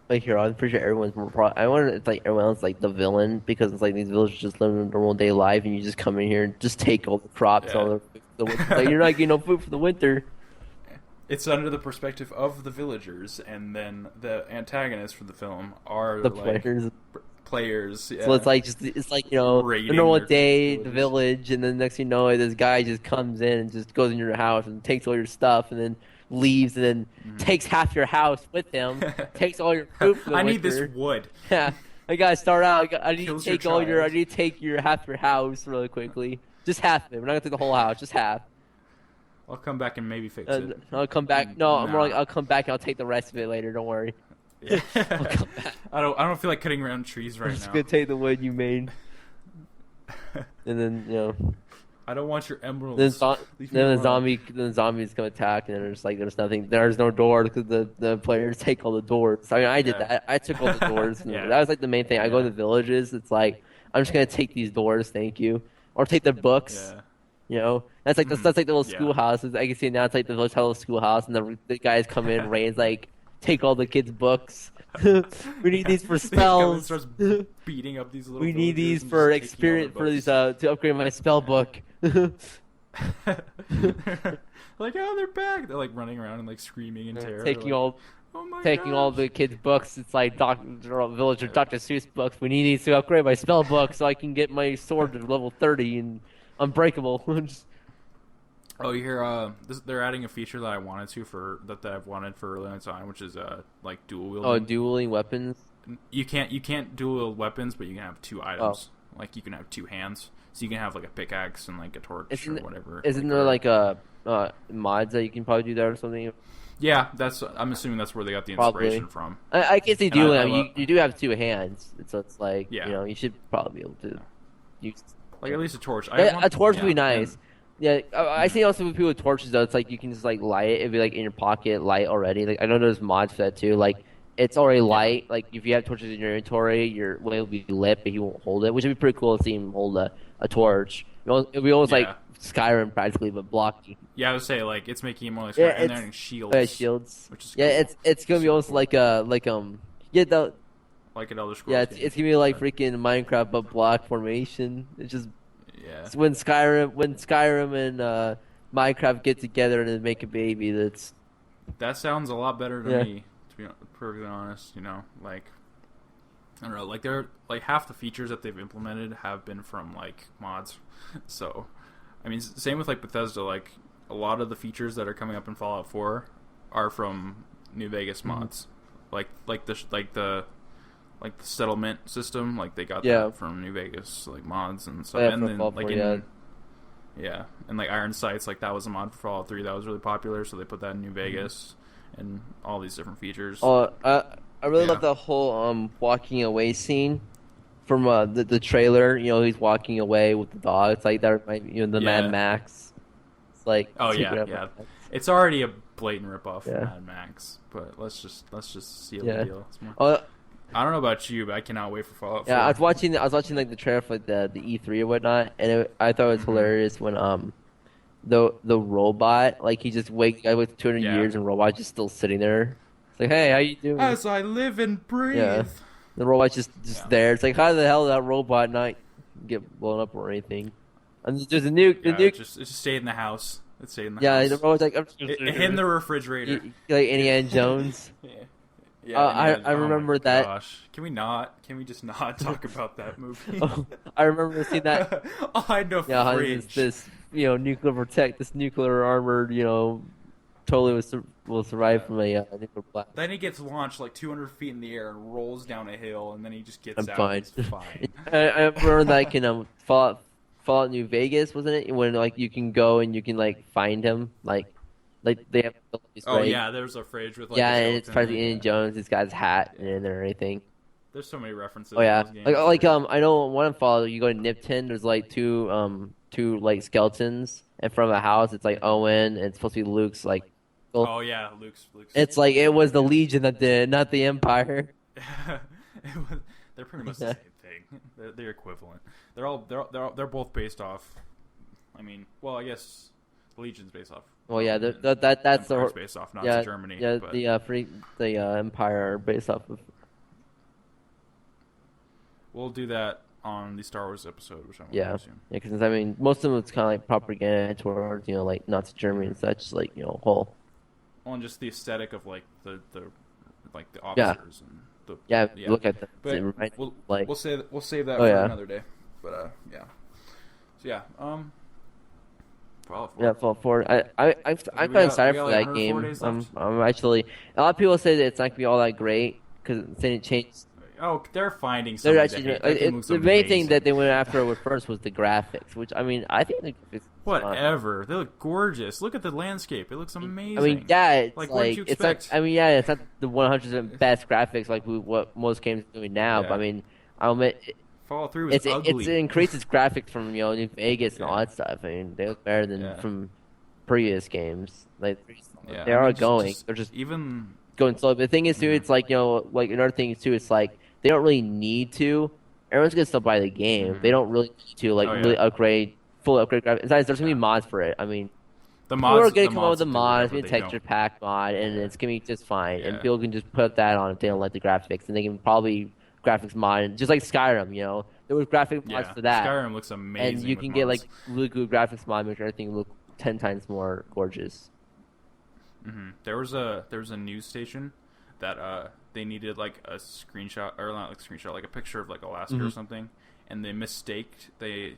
[SPEAKER 2] Like here, I'm pretty sure everyone's more I wonder if like everyone else like the villain because it's like these villagers just live a normal day life and you just come in here and just take all the crops, all
[SPEAKER 1] Yeah.
[SPEAKER 2] the food for the winter. It's like you're not getting no food for the winter.
[SPEAKER 1] It's under the perspective of the villagers, and then the antagonists for the film are
[SPEAKER 2] The
[SPEAKER 1] like
[SPEAKER 2] players.
[SPEAKER 1] players.
[SPEAKER 2] So
[SPEAKER 1] Yeah,
[SPEAKER 2] it's like a
[SPEAKER 1] raiding
[SPEAKER 2] normal
[SPEAKER 1] their
[SPEAKER 2] day, the
[SPEAKER 1] villages.
[SPEAKER 2] village, and then next thing you know, this guy just comes in and just goes in your house and takes all your stuff and then leaves and then takes half your house with him, takes all your food for the
[SPEAKER 1] I need this
[SPEAKER 2] winter.
[SPEAKER 1] wood.
[SPEAKER 2] Yeah, I gotta start out. I need to
[SPEAKER 1] Kills your
[SPEAKER 2] take all your. I
[SPEAKER 1] child.
[SPEAKER 2] need to take your half your house really quickly. Just half of it. We're not gonna take the whole house. Just half.
[SPEAKER 1] I'll come back and maybe fix it.
[SPEAKER 2] I'll come back. No, I'm more like
[SPEAKER 1] Nah.
[SPEAKER 2] I'll come back and I'll take the rest of it later. Don't worry.
[SPEAKER 1] Yeah.
[SPEAKER 2] I'll come back.
[SPEAKER 1] I don't feel like cutting around trees
[SPEAKER 2] I'm
[SPEAKER 1] right
[SPEAKER 2] just
[SPEAKER 1] now.
[SPEAKER 2] gonna take the wood you made, and then
[SPEAKER 1] I don't want your
[SPEAKER 2] then,
[SPEAKER 1] emeralds. Leave me
[SPEAKER 2] then
[SPEAKER 1] alone.
[SPEAKER 2] the zombies come attack, and then there's like there's nothing. There's no door because the players take all the doors. I mean, I did
[SPEAKER 1] Yeah.
[SPEAKER 2] that. I took all the doors.
[SPEAKER 1] Yeah.
[SPEAKER 2] That was like the main thing. I go to
[SPEAKER 1] Yeah.
[SPEAKER 2] the villages. It's like I'm just gonna take these doors. Thank you. Or take the books.
[SPEAKER 1] Yeah.
[SPEAKER 2] That's like that's like the little
[SPEAKER 1] Yeah.
[SPEAKER 2] schoolhouses. I can see now it's like the little schoolhouse, and the guys come in, Ray's like, take all the kids' books. We need these for
[SPEAKER 1] He comes and
[SPEAKER 2] spells.
[SPEAKER 1] starts beating up these little.
[SPEAKER 2] We need
[SPEAKER 1] villagers
[SPEAKER 2] these
[SPEAKER 1] and
[SPEAKER 2] for
[SPEAKER 1] just taking all their
[SPEAKER 2] experience for these
[SPEAKER 1] books.
[SPEAKER 2] to upgrade my spell book.
[SPEAKER 1] Like, oh, they're back! They're like running around and like screaming in terror.
[SPEAKER 2] taking
[SPEAKER 1] like,
[SPEAKER 2] all
[SPEAKER 1] oh my
[SPEAKER 2] taking all
[SPEAKER 1] gosh.
[SPEAKER 2] the kids' books. It's like Villager Dr. Seuss books. We need these to upgrade my spell book so I can get my sword to level 30 and unbreakable. Just-
[SPEAKER 1] Oh, you hear? They're adding a feature that I wanted to that I've wanted for a really long time, which is like dual wielding.
[SPEAKER 2] oh, dueling weapons.
[SPEAKER 1] You can't dual wield weapons, but you can have two items. Like you can have two hands, so you can have like a pickaxe and like a torch
[SPEAKER 2] Isn't
[SPEAKER 1] or whatever.
[SPEAKER 2] Isn't there like a mods that you can probably do that or something?
[SPEAKER 1] Yeah, I'm assuming that's where they got the
[SPEAKER 2] Probably.
[SPEAKER 1] inspiration from.
[SPEAKER 2] I can see
[SPEAKER 1] And
[SPEAKER 2] dueling.
[SPEAKER 1] I
[SPEAKER 2] I mean,
[SPEAKER 1] love-
[SPEAKER 2] you do have two hands, so it's like
[SPEAKER 1] Yeah.
[SPEAKER 2] you should probably be able to use.
[SPEAKER 1] Like at least a torch.
[SPEAKER 2] A torch would be nice.
[SPEAKER 1] and-
[SPEAKER 2] Yeah, I see also with people with torches though. It's like you can just like light it. It'd be like in your pocket, light already. Like I know there's mods for that too. Like it's already light. Like if you have torches in your inventory, your way will be lit, but he won't hold it, which would be pretty cool to see him hold a torch. It'd be almost like
[SPEAKER 1] Yeah.
[SPEAKER 2] Skyrim practically, but blocky.
[SPEAKER 1] Yeah, I would say like it's making it more like
[SPEAKER 2] Yeah,
[SPEAKER 1] and
[SPEAKER 2] it's-
[SPEAKER 1] then shields,
[SPEAKER 2] Shields.
[SPEAKER 1] which is
[SPEAKER 2] Yeah,
[SPEAKER 1] cool.
[SPEAKER 2] it's gonna be almost like
[SPEAKER 1] like an Elder Scrolls.
[SPEAKER 2] yeah,
[SPEAKER 1] game.
[SPEAKER 2] it's gonna be like freaking Minecraft but block formation. It's just
[SPEAKER 1] Yeah.
[SPEAKER 2] it's when Skyrim and Minecraft get together and then make a baby.
[SPEAKER 1] That sounds a lot better to
[SPEAKER 2] Yeah.
[SPEAKER 1] me, to be perfectly honest. Like I don't know, like they're like half the features that they've implemented have been from like mods. So, I mean, same with like Bethesda. Like a lot of the features that are coming up in Fallout 4 are from New Vegas mods. Like the settlement system. Like they got
[SPEAKER 2] Yeah.
[SPEAKER 1] that from New Vegas like mods and stuff.
[SPEAKER 2] Yeah,
[SPEAKER 1] and
[SPEAKER 2] from
[SPEAKER 1] then
[SPEAKER 2] Fallout
[SPEAKER 1] like
[SPEAKER 2] 4,
[SPEAKER 1] in yeah, and like Iron Sights, like that was a mod for Fallout 3 that was really popular, so they put that in New Vegas and all these different features.
[SPEAKER 2] Oh, I really
[SPEAKER 1] Yeah.
[SPEAKER 2] love the whole walking away scene from the trailer. He's walking away with the dog. It's like that reminds me, the
[SPEAKER 1] Yeah.
[SPEAKER 2] Mad Max. It's like
[SPEAKER 1] Oh,
[SPEAKER 2] Secret
[SPEAKER 1] yeah,
[SPEAKER 2] of
[SPEAKER 1] yeah.
[SPEAKER 2] Mad Max.
[SPEAKER 1] It's already a blatant ripoff
[SPEAKER 2] Yeah.
[SPEAKER 1] of Mad Max, but let's just seal
[SPEAKER 2] Yeah.
[SPEAKER 1] the deal. It's more...
[SPEAKER 2] Oh,
[SPEAKER 1] I don't know about you, but I cannot wait for Fallout 4.
[SPEAKER 2] yeah. I was watching like the trailer for like, the E3 or whatnot, and I thought it was hilarious when the robot like he just I wait 200
[SPEAKER 1] Yeah.
[SPEAKER 2] years and robot just still sitting there. It's like, hey, how you doing?
[SPEAKER 1] As I live and breathe.
[SPEAKER 2] Yeah. The robot's just
[SPEAKER 1] Yeah.
[SPEAKER 2] there. It's like, how the hell did that robot not get blown up or anything? And there's a nuke.
[SPEAKER 1] Yeah,
[SPEAKER 2] The nuke.
[SPEAKER 1] it just stayed in the house. It stayed in the
[SPEAKER 2] Yeah,
[SPEAKER 1] house.
[SPEAKER 2] the robot's like, I'm just
[SPEAKER 1] It hid in the refrigerator.
[SPEAKER 2] like Indiana Jones.
[SPEAKER 1] Yeah.
[SPEAKER 2] I remember that.
[SPEAKER 1] Gosh, can we not? Can we just not talk about that movie?
[SPEAKER 2] I remember seeing that.
[SPEAKER 1] I'll hide in a
[SPEAKER 2] Yeah, how
[SPEAKER 1] fridge.
[SPEAKER 2] this nuclear armored, totally will survive from a nuclear blast.
[SPEAKER 1] Then he gets launched like 200 feet in the air and rolls down a hill, and then he just gets
[SPEAKER 2] I'm
[SPEAKER 1] out.
[SPEAKER 2] fine.
[SPEAKER 1] And he's fine.
[SPEAKER 2] I remember like in Fallout New Vegas, wasn't it? When like you can go and you can like find him, like they have these,
[SPEAKER 1] Oh
[SPEAKER 2] right?
[SPEAKER 1] yeah, there's a fridge with like.
[SPEAKER 2] Yeah,
[SPEAKER 1] a
[SPEAKER 2] and it's
[SPEAKER 1] skeleton
[SPEAKER 2] probably
[SPEAKER 1] in it.
[SPEAKER 2] Indiana Jones. This guy's hat and everything.
[SPEAKER 1] There's so many references.
[SPEAKER 2] Oh yeah,
[SPEAKER 1] in those games.
[SPEAKER 2] like I know one of Fallout. You go to Nipton. There's like two like skeletons, and from a house, it's like Owen, and it's supposed to be Luke's like.
[SPEAKER 1] Oh yeah, Luke's.
[SPEAKER 2] It's like it was the Legion that did, not the Empire.
[SPEAKER 1] They're pretty much the same thing. They're equivalent. They're both based off. I mean, well, I guess Legion's based off.
[SPEAKER 2] Well, yeah, that's the
[SPEAKER 1] Empire's based off Nazi
[SPEAKER 2] yeah
[SPEAKER 1] Germany.
[SPEAKER 2] yeah
[SPEAKER 1] But
[SPEAKER 2] the Empire are based off of.
[SPEAKER 1] we'll do that on the Star Wars episode, which I'm
[SPEAKER 2] Yeah,
[SPEAKER 1] going to assume.
[SPEAKER 2] yeah, because I mean, most of them it's kind of like propaganda towards like Nazi Germany and such, like whole.
[SPEAKER 1] On just the aesthetic of like the
[SPEAKER 2] Yeah.
[SPEAKER 1] officers and the
[SPEAKER 2] Yeah,
[SPEAKER 1] yeah.
[SPEAKER 2] look at them.
[SPEAKER 1] But
[SPEAKER 2] It reminds me
[SPEAKER 1] we'll
[SPEAKER 2] of, like,
[SPEAKER 1] we'll save that
[SPEAKER 2] Oh,
[SPEAKER 1] for
[SPEAKER 2] yeah.
[SPEAKER 1] another day. But yeah. So yeah. Fallout 4.
[SPEAKER 2] yeah, Fallout 4. I'm
[SPEAKER 1] We
[SPEAKER 2] kind of
[SPEAKER 1] got-
[SPEAKER 2] excited
[SPEAKER 1] we
[SPEAKER 2] for
[SPEAKER 1] got,
[SPEAKER 2] that
[SPEAKER 1] 104
[SPEAKER 2] game.
[SPEAKER 1] days left.
[SPEAKER 2] I'm actually. A lot of people say that it's not gonna be all that great because it's didn't change.
[SPEAKER 1] Oh, they're finding
[SPEAKER 2] They're
[SPEAKER 1] something.
[SPEAKER 2] actually the main thing that they went after with first was the graphics, which I mean I think it's
[SPEAKER 1] Whatever. They look gorgeous. Look at the landscape. It looks amazing.
[SPEAKER 2] I mean, yeah, it's
[SPEAKER 1] Like,
[SPEAKER 2] like,
[SPEAKER 1] what did you
[SPEAKER 2] it's not.
[SPEAKER 1] expect?
[SPEAKER 2] I mean, yeah, it's not the 100% best graphics like what most games are doing now.
[SPEAKER 1] Yeah.
[SPEAKER 2] But I mean, I'll admit
[SPEAKER 1] Fallout 3 was ugly.
[SPEAKER 2] it increases graphics from New Vegas and all
[SPEAKER 1] Yeah.
[SPEAKER 2] that stuff. I mean, they look better than
[SPEAKER 1] Yeah.
[SPEAKER 2] from previous games. Like
[SPEAKER 1] Yeah,
[SPEAKER 2] they
[SPEAKER 1] I
[SPEAKER 2] are
[SPEAKER 1] mean,
[SPEAKER 2] going. They're just
[SPEAKER 1] even
[SPEAKER 2] going slow. But the thing is too,
[SPEAKER 1] Mhm.
[SPEAKER 2] it's like like another thing is too, it's like they don't really need to. Everyone's gonna still buy the game.
[SPEAKER 1] Mhm.
[SPEAKER 2] They don't really need to
[SPEAKER 1] Oh, yeah.
[SPEAKER 2] really fully upgrade graphics. Besides, there's gonna
[SPEAKER 1] Yeah.
[SPEAKER 2] be mods for it. I mean,
[SPEAKER 1] the
[SPEAKER 2] people
[SPEAKER 1] mods.
[SPEAKER 2] are gonna
[SPEAKER 1] the
[SPEAKER 2] come up with a
[SPEAKER 1] will do
[SPEAKER 2] mod, it's
[SPEAKER 1] whatever
[SPEAKER 2] gonna be a
[SPEAKER 1] they
[SPEAKER 2] texture
[SPEAKER 1] don't.
[SPEAKER 2] pack mod, and
[SPEAKER 1] Yeah.
[SPEAKER 2] it's gonna be just fine. And
[SPEAKER 1] Yeah.
[SPEAKER 2] people can just put that on if they don't like the graphics, and they can probably graphics mod, just like Skyrim. There was graphic mods
[SPEAKER 1] Yeah,
[SPEAKER 2] for that,
[SPEAKER 1] Skyrim looks amazing.
[SPEAKER 2] and you
[SPEAKER 1] with
[SPEAKER 2] can get like
[SPEAKER 1] mods.
[SPEAKER 2] really good graphics mod, make everything look 10 times more gorgeous.
[SPEAKER 1] There was a news station that they needed like a screenshot, or not like a screenshot, like a picture of like Alaska or something, and they mistaked a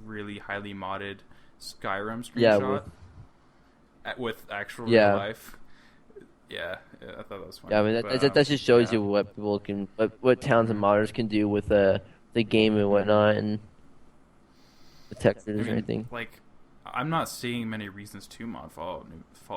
[SPEAKER 1] really highly modded Skyrim
[SPEAKER 2] Yeah,
[SPEAKER 1] screenshot with actual
[SPEAKER 2] Yeah.
[SPEAKER 1] real life. Yeah, I thought that was funny.
[SPEAKER 2] Yeah, I mean
[SPEAKER 1] But,
[SPEAKER 2] that just shows
[SPEAKER 1] yeah.
[SPEAKER 2] you what people can, what towns and modders can do with the game and whatnot, and the textures
[SPEAKER 1] I
[SPEAKER 2] and
[SPEAKER 1] mean,
[SPEAKER 2] everything.
[SPEAKER 1] like, I'm not seeing many reasons to mod Fallout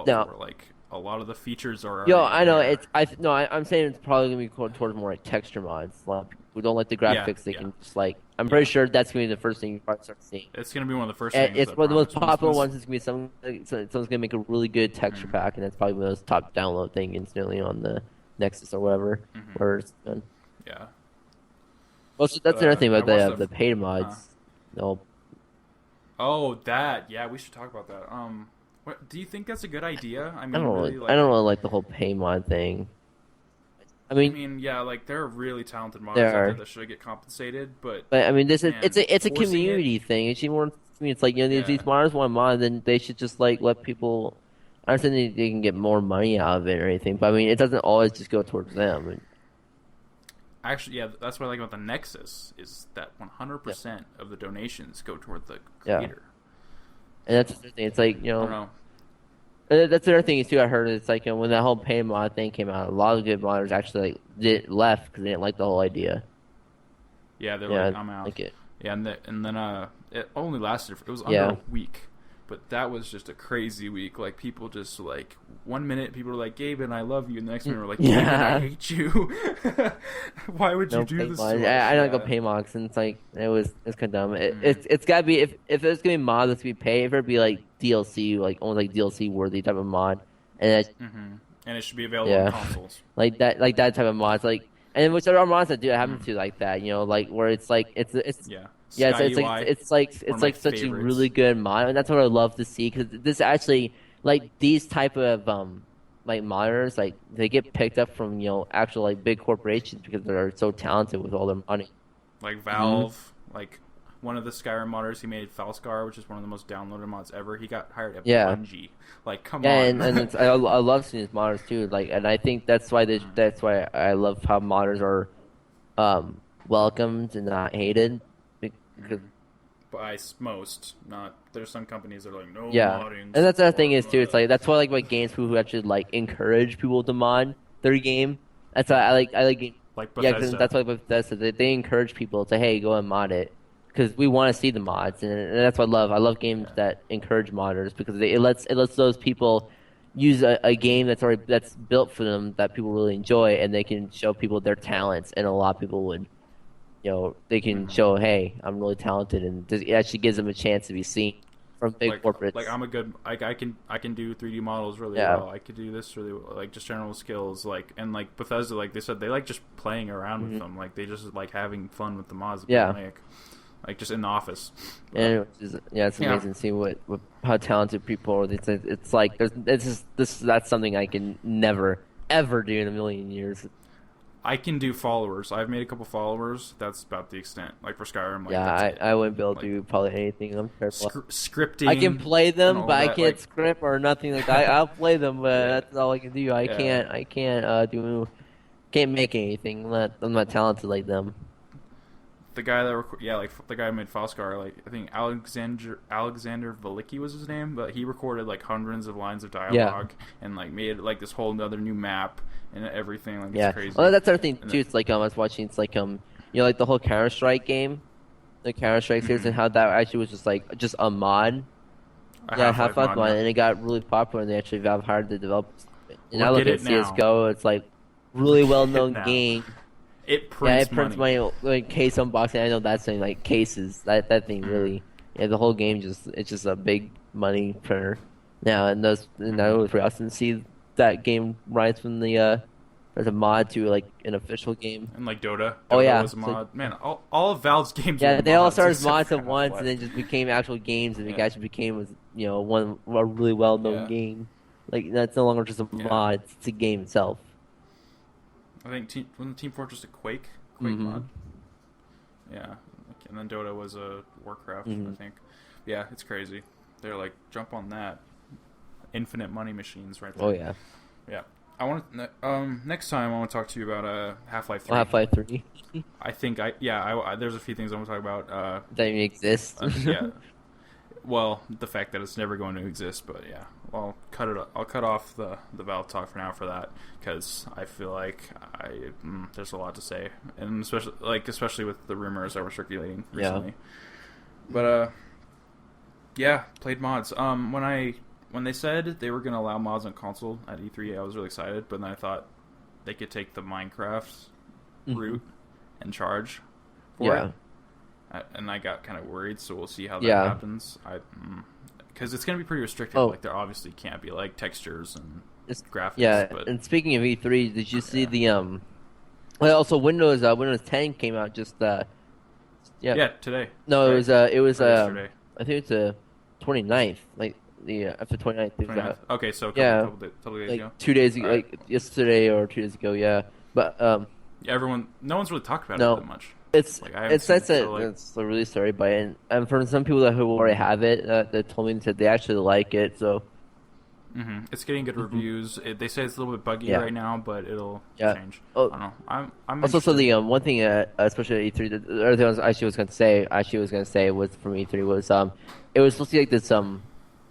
[SPEAKER 2] No.
[SPEAKER 1] 4. Like, a lot of the features are.
[SPEAKER 2] Yo,
[SPEAKER 1] already
[SPEAKER 2] I know
[SPEAKER 1] there.
[SPEAKER 2] I'm saying it's probably gonna be towards more like texture mods. A lot of people who don't like the
[SPEAKER 1] Yeah,
[SPEAKER 2] graphics, they
[SPEAKER 1] yeah.
[SPEAKER 2] can just like. I'm pretty sure that's gonna be the first thing you probably start seeing.
[SPEAKER 1] It's gonna be one of the first
[SPEAKER 2] And
[SPEAKER 1] things.
[SPEAKER 2] it's
[SPEAKER 1] I
[SPEAKER 2] one of the most
[SPEAKER 1] promise.
[SPEAKER 2] popular
[SPEAKER 1] Once-
[SPEAKER 2] ones. It's gonna be someone's gonna make a really good texture pack, and that's probably one of those top download thing instantly on the Nexus or whatever. Where it's done.
[SPEAKER 1] Yeah.
[SPEAKER 2] Well, so that's another thing about
[SPEAKER 1] I watched
[SPEAKER 2] the paid mods. No,
[SPEAKER 1] Oh, that. Yeah, we should talk about that. What, do you think that's a good idea? I mean,
[SPEAKER 2] I don't
[SPEAKER 1] really,
[SPEAKER 2] really,
[SPEAKER 1] like,
[SPEAKER 2] I don't really like the whole pay mod thing. I
[SPEAKER 1] I
[SPEAKER 2] mean,
[SPEAKER 1] mean, yeah, like there are really talented modders
[SPEAKER 2] There
[SPEAKER 1] out
[SPEAKER 2] are.
[SPEAKER 1] there that should get compensated, but
[SPEAKER 2] I mean, this is
[SPEAKER 1] Man,
[SPEAKER 2] it's a
[SPEAKER 1] forcing
[SPEAKER 2] community thing. It's more. I mean, it's like
[SPEAKER 1] Yeah.
[SPEAKER 2] these modders want mod, then they should just like let people. I understand they can get more money out of it or anything, but I mean, it doesn't always just go towards them. And,
[SPEAKER 1] actually, yeah, that's what I like about the Nexus is that 100% of the donations go toward the
[SPEAKER 2] Yeah.
[SPEAKER 1] creator.
[SPEAKER 2] and that's the thing. It's like
[SPEAKER 1] I don't know.
[SPEAKER 2] that's another thing too. I heard it's like when that whole pay mod thing came out, a lot of good modders actually left because they didn't like the whole idea.
[SPEAKER 1] Yeah, they're
[SPEAKER 2] Yeah,
[SPEAKER 1] like, I'm out.
[SPEAKER 2] like it.
[SPEAKER 1] Yeah, and then it only lasted. It was under
[SPEAKER 2] Yeah.
[SPEAKER 1] a week, but that was just a crazy week. Like people just like 1 minute people were like, "Gaben, I love you," and the next minute were like, "Gaben,
[SPEAKER 2] Yeah.
[SPEAKER 1] I hate you." Why would you
[SPEAKER 2] No
[SPEAKER 1] do
[SPEAKER 2] pay
[SPEAKER 1] this?
[SPEAKER 2] mods.
[SPEAKER 1] to us?
[SPEAKER 2] I don't go
[SPEAKER 1] Yeah.
[SPEAKER 2] pay mods, and it's like it's kind of dumb. It's gotta be if there's gonna be mods that's gonna be paid, if it'd be like DLC, like only like DLC worthy type of mod, and that's
[SPEAKER 1] And it should be available
[SPEAKER 2] Yeah.
[SPEAKER 1] on consoles.
[SPEAKER 2] like that type of mods, like and which there are mods that do happen to like that, like where it's like it's
[SPEAKER 1] Yeah.
[SPEAKER 2] yeah,
[SPEAKER 1] Sky
[SPEAKER 2] it's
[SPEAKER 1] UI,
[SPEAKER 2] like
[SPEAKER 1] one of my
[SPEAKER 2] such a
[SPEAKER 1] favorites.
[SPEAKER 2] really good mod, and that's what I love to see because this actually like these type of like modders like they get picked up from actual like big corporations because they're so talented with all their money.
[SPEAKER 1] like Valve, like one of the Skyrim modders, he made Falscar, which is one of the most downloaded mods ever. He got hired at
[SPEAKER 2] Yeah.
[SPEAKER 1] Bungie. Like, come
[SPEAKER 2] Yeah,
[SPEAKER 1] on.
[SPEAKER 2] and I love seeing these modders too. Like, and I think that's why that's why I love how modders are welcomed and not hated. Because,
[SPEAKER 1] By most, not. There's some companies that are like, no
[SPEAKER 2] yeah,
[SPEAKER 1] modding.
[SPEAKER 2] and that's the other thing
[SPEAKER 1] support,
[SPEAKER 2] is too. It's like that's why I like games who actually like encourage people to mod their game. That's why I like
[SPEAKER 1] like
[SPEAKER 2] yeah,
[SPEAKER 1] Bethesda.
[SPEAKER 2] because that's why Bethesda they encourage people to hey go and mod it because we want to see the mods and that's what I love. I love games that encourage modders because it lets those people use a game that's built for them that people really enjoy and they can show people their talents and a lot of people would they can show hey I'm really talented and it actually gives them a chance to be seen from big corporates.
[SPEAKER 1] Like I'm a good I can do 3D models really
[SPEAKER 2] Yeah.
[SPEAKER 1] well. I could do this really well. Like just general skills. Like and like Bethesda, like they said, they like just playing around with them. Like they just like having fun with the mods that
[SPEAKER 2] Yeah.
[SPEAKER 1] people make. like just in the office.
[SPEAKER 2] And it's amazing to see how talented people are. It's like that's something I can never ever do in a million years.
[SPEAKER 1] I can do followers. I've made a couple followers. That's about the extent. Like for Skyrim, like
[SPEAKER 2] I wouldn't be able to do probably anything. I'm terrible.
[SPEAKER 1] Scripting.
[SPEAKER 2] I can play them, but I can't
[SPEAKER 1] like,
[SPEAKER 2] script or nothing like that. I'll play them, but that's all I can do. I can't make anything. I'm not talented like them.
[SPEAKER 1] The guy that the guy who made Foskar, like I think Alexander Velicki was his name, but he recorded like hundreds of lines of dialogue and like made like this whole other new map and everything. Like it's crazy.
[SPEAKER 2] Well, that's the other thing too. It's like I was watching. It's like like the whole Counter-Strike game, the Counter-Strike series, and how that actually was just a mod. Half-Life mod, and it got really popular. And they actually Valve hired the developers. And now look at CS:GO. It's like really well-known game.
[SPEAKER 1] It prints
[SPEAKER 2] money. Like case unboxing. I know that's saying like cases. That thing really. Yeah, the whole game it's just a big money printer now, and that was pretty awesome to see that game rise from the as a mod to like an official game.
[SPEAKER 1] And like Dota was a mod. Man, all of Valve's games.
[SPEAKER 2] Yeah, they all started as mods at once, and then just became actual games, and it actually became a really well known game. Like that's no longer just a mod; it's a game itself.
[SPEAKER 1] I think Team Fortress a Quake mod. Yeah, and then Dota was a Warcraft. I think. Yeah, it's crazy. They're like jump on that. Infinite money machines, right there.
[SPEAKER 2] Oh yeah.
[SPEAKER 1] Yeah. I want next time I want to talk to you about Half-Life 3.
[SPEAKER 2] Half-Life 3.
[SPEAKER 1] I think there's a few things I want to talk about.
[SPEAKER 2] That even exists.
[SPEAKER 1] Yeah. Well, the fact that it's never going to exist, but yeah. Well, I'll cut off the Valve talk for now for that because I feel like there's a lot to say, and especially with the rumors that were circulating recently. But played mods. When they said they were going to allow mods on console at E3, I was really excited, but then I thought they could take the Minecraft route and charge for it. And I got kind of worried, so we'll see how that happens. Because it's going to be pretty restricted. Like, there obviously can't be, like, textures and graphics.
[SPEAKER 2] Yeah,
[SPEAKER 1] but,
[SPEAKER 2] and speaking of E3, did you see the... Well, also, Windows 10 came out just...
[SPEAKER 1] Yeah, today.
[SPEAKER 2] No,
[SPEAKER 1] right.
[SPEAKER 2] it was
[SPEAKER 1] yesterday.
[SPEAKER 2] I think it's the 29th, like... after 29th.
[SPEAKER 1] 29th. Okay, so a couple days ago.
[SPEAKER 2] 2 days ago, like yesterday or 2 days ago, But
[SPEAKER 1] no one's really talked about it that much.
[SPEAKER 2] It's a release story by it, and from some people who already have it, they told me that they actually like it. So
[SPEAKER 1] it's getting good reviews. They say it's a little bit buggy right now, but it'll change. I don't know. I'm
[SPEAKER 2] also so the one thing, especially at E3, the other thing I was going to say was from E3 was it was supposed to be like this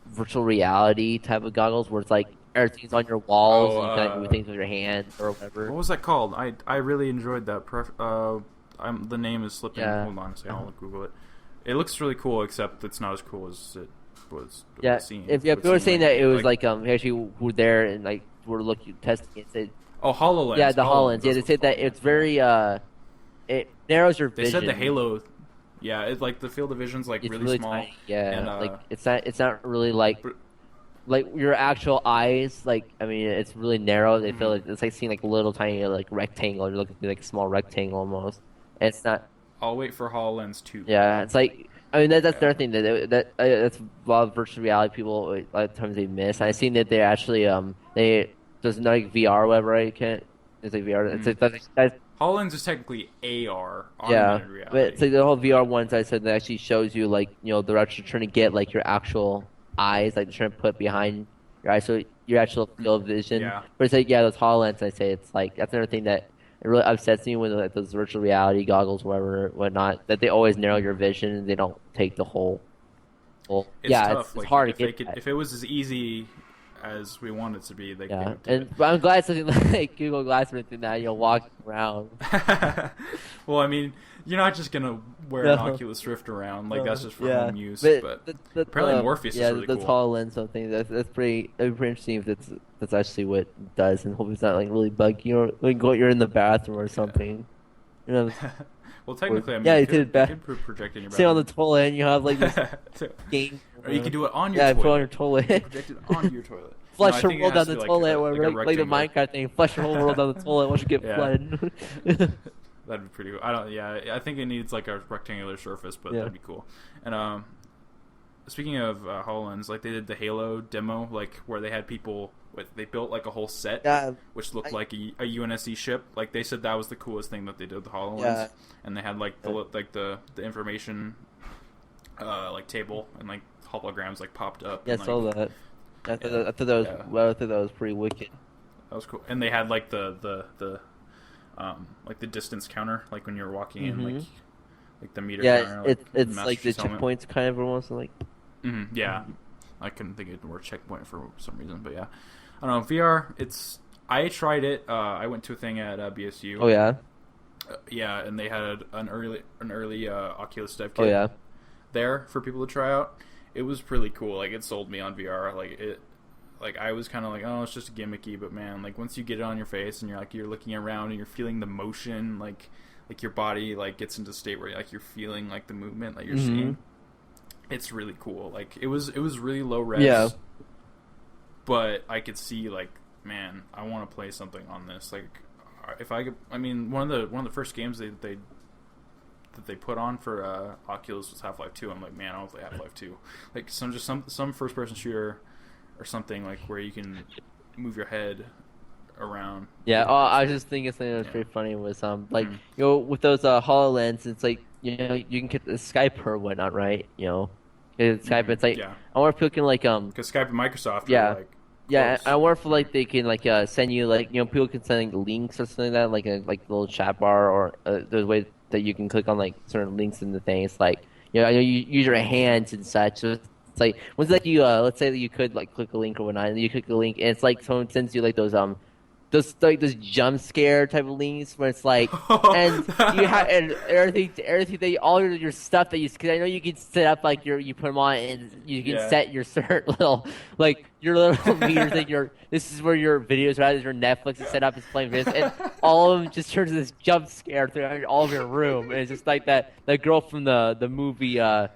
[SPEAKER 2] virtual reality type of goggles where it's like everything's on your walls and you kind of do things with your hands or whatever.
[SPEAKER 1] What was that called? I really enjoyed that. The name is slipping. Hold on a second. I'll Google it. It looks really cool, except it's not as cool as it was.
[SPEAKER 2] If you were saying that it was like actually were there and like were testing it. Said,
[SPEAKER 1] HoloLens.
[SPEAKER 2] Yeah, the HoloLens. Yeah, they said that it's very it narrows your vision.
[SPEAKER 1] They said the Halo. Yeah, it's like the field of vision's like really small.
[SPEAKER 2] Tiny. Yeah, and, like it's not really like your actual eyes. Like I mean, it's really narrow. They feel like it's like seeing like a little tiny like rectangle. You're looking through like a small rectangle almost. And it's not.
[SPEAKER 1] I'll wait for HoloLens 2.
[SPEAKER 2] Yeah, it's like I mean that's the other thing that's a lot of virtual reality people a lot of times they miss. I've seen that they actually there's not like VR or whatever. Right? You can't. It's like VR. It's like
[SPEAKER 1] HoloLens is technically AR, augmented reality.
[SPEAKER 2] But it's like the whole VR ones I said that actually shows you like they're actually trying to get like your actual eyes, like they're trying to put behind your eyes, so your actual field of vision.
[SPEAKER 1] Yeah.
[SPEAKER 2] But it's like those HoloLens. I say it's like that's another thing that it really upsets me when like those virtual reality goggles, whatnot, that they always narrow your vision and they don't take the whole.
[SPEAKER 1] It's tough.
[SPEAKER 2] It's hard to get.
[SPEAKER 1] If it was as easy as we want it to be, they could do it.
[SPEAKER 2] But I'm glad something like Google Glass or anything that walking around.
[SPEAKER 1] Well, I mean, you're not just gonna wear an Oculus Rift around that's just for home use. But apparently Morpheus is really cool.
[SPEAKER 2] Yeah, the HoloLens something that'd be pretty interesting if that's actually what it does, and hope it's not like really buggy or like you're in the bathroom or something.
[SPEAKER 1] Well, technically, I mean, you could project in your bathroom.
[SPEAKER 2] Sit on the toilet and you have like this game.
[SPEAKER 1] Or you can do it on your toilet.
[SPEAKER 2] Yeah, put it on your toilet.
[SPEAKER 1] Project it onto your toilet.
[SPEAKER 2] Flush your world down the toilet, like the Minecraft thing. Flush your whole world down the toilet once you get flooded.
[SPEAKER 1] That'd be pretty cool. I think it needs like a rectangular surface, but that'd be cool. And speaking of HoloLens, like they did the Halo demo, like where they had people. They built like a whole set, which looked like a UNSC ship. Like they said that was the coolest thing that they did with the HoloLens, and they had like the information, like table and like holograms like popped up.
[SPEAKER 2] Yeah,
[SPEAKER 1] and,
[SPEAKER 2] I saw that. I thought that was I thought that was pretty wicked.
[SPEAKER 1] That was cool, and they had like the like the distance counter, like when you're walking in, like the meter counter.
[SPEAKER 2] Yeah, it's like the checkpoints kind of almost like.
[SPEAKER 1] Yeah, I couldn't think of the word checkpoint for some reason, but yeah. I don't know, VR, I tried it, I went to a thing at BSU.
[SPEAKER 2] Oh, yeah?
[SPEAKER 1] Yeah, and they had an early Oculus dev kit there for people to try out. It was really cool, like, it sold me on VR, like, I was kind of like, oh, it's just gimmicky, but man, like, once you get it on your face and you're looking around and you're feeling the motion, like your body, like, gets into a state where, like, you're feeling, like, the movement that you're seeing, it's really cool, like, it was really low res. Yeah. But I could see, like, man, I want to play something on this. Like, if I could, I mean, one of the first games that they put on for Oculus was Half-Life 2. I'm like, man, I want to play Half-Life 2. Like some first-person shooter or something like where you can move your head around. Yeah.
[SPEAKER 2] I was just thinking something that was pretty funny was like with those HoloLens, it's like you can get the Skype or whatnot, right? Skype, it's like I wonder if people can like
[SPEAKER 1] because Skype and Microsoft are like.
[SPEAKER 2] Yeah, I wonder if like they can like send you like people can send like, links or something like that, like a little chat bar or there's ways that you can click on like certain links in the thing. It's like I know you use your hands and such. So it's like once like you let's say that you could like click a link or whatnot, and you click the link, and it's like someone sends you like those those jump scare type of links where it's like and you have and everything that all your stuff that because I know you can set up like you put them on and you can set your certain little like your little meters that this is where your videos are at, your Netflix is set up, is playing videos, and all of them just turns into this jump scare through all of your room, and it's just like that girl from the movie the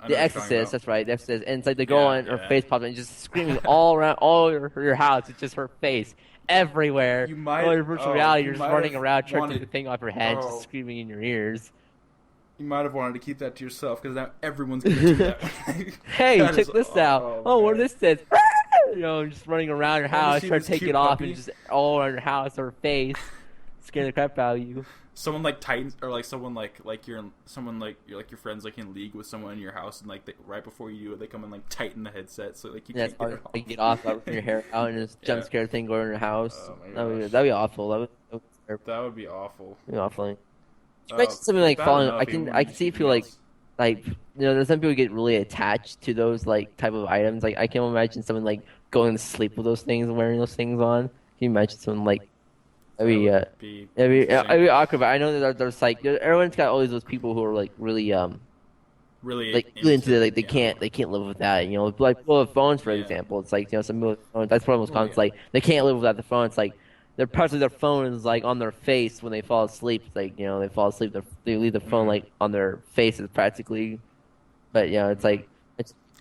[SPEAKER 2] Exorcist, that's right, the Exorcist, and it's like the girl on her face pops and just screaming all around all your house. It's just her face everywhere. All your virtual reality, you're just running around trying to take the thing off your head, just screaming in your ears.
[SPEAKER 1] You might have wanted to keep that to yourself because now everyone's gonna do that.
[SPEAKER 2] Hey, check this out. What this says. Just running around your house, trying to take it off, and just all around your house, her face, scare the crap out of you.
[SPEAKER 1] Someone like Titans, or like someone like your friends like in league with someone in your house, and like right before you do it, they come and like tighten the headset so like you can't get it off.
[SPEAKER 2] Get off with your hair out and just jump scare thing going in your house. That'd be awful. That
[SPEAKER 1] would be awful.
[SPEAKER 2] You mentioned something like falling. I can see people like there's some people get really attached to those like type of items. Like I can't imagine someone like going to sleep with those things and wearing those things on. Can you imagine someone like? It'd be awkward, but I know that there's like everyone's got always those people who are like really into it, like they can't live without it. Like people with phones for example, it's like some people with phones, that's probably most common. It's like they can't live without the phone. It's like they're parts of their phone is like on their face when they fall asleep. It's like they fall asleep, they leave the phone like on their faces practically. But it's like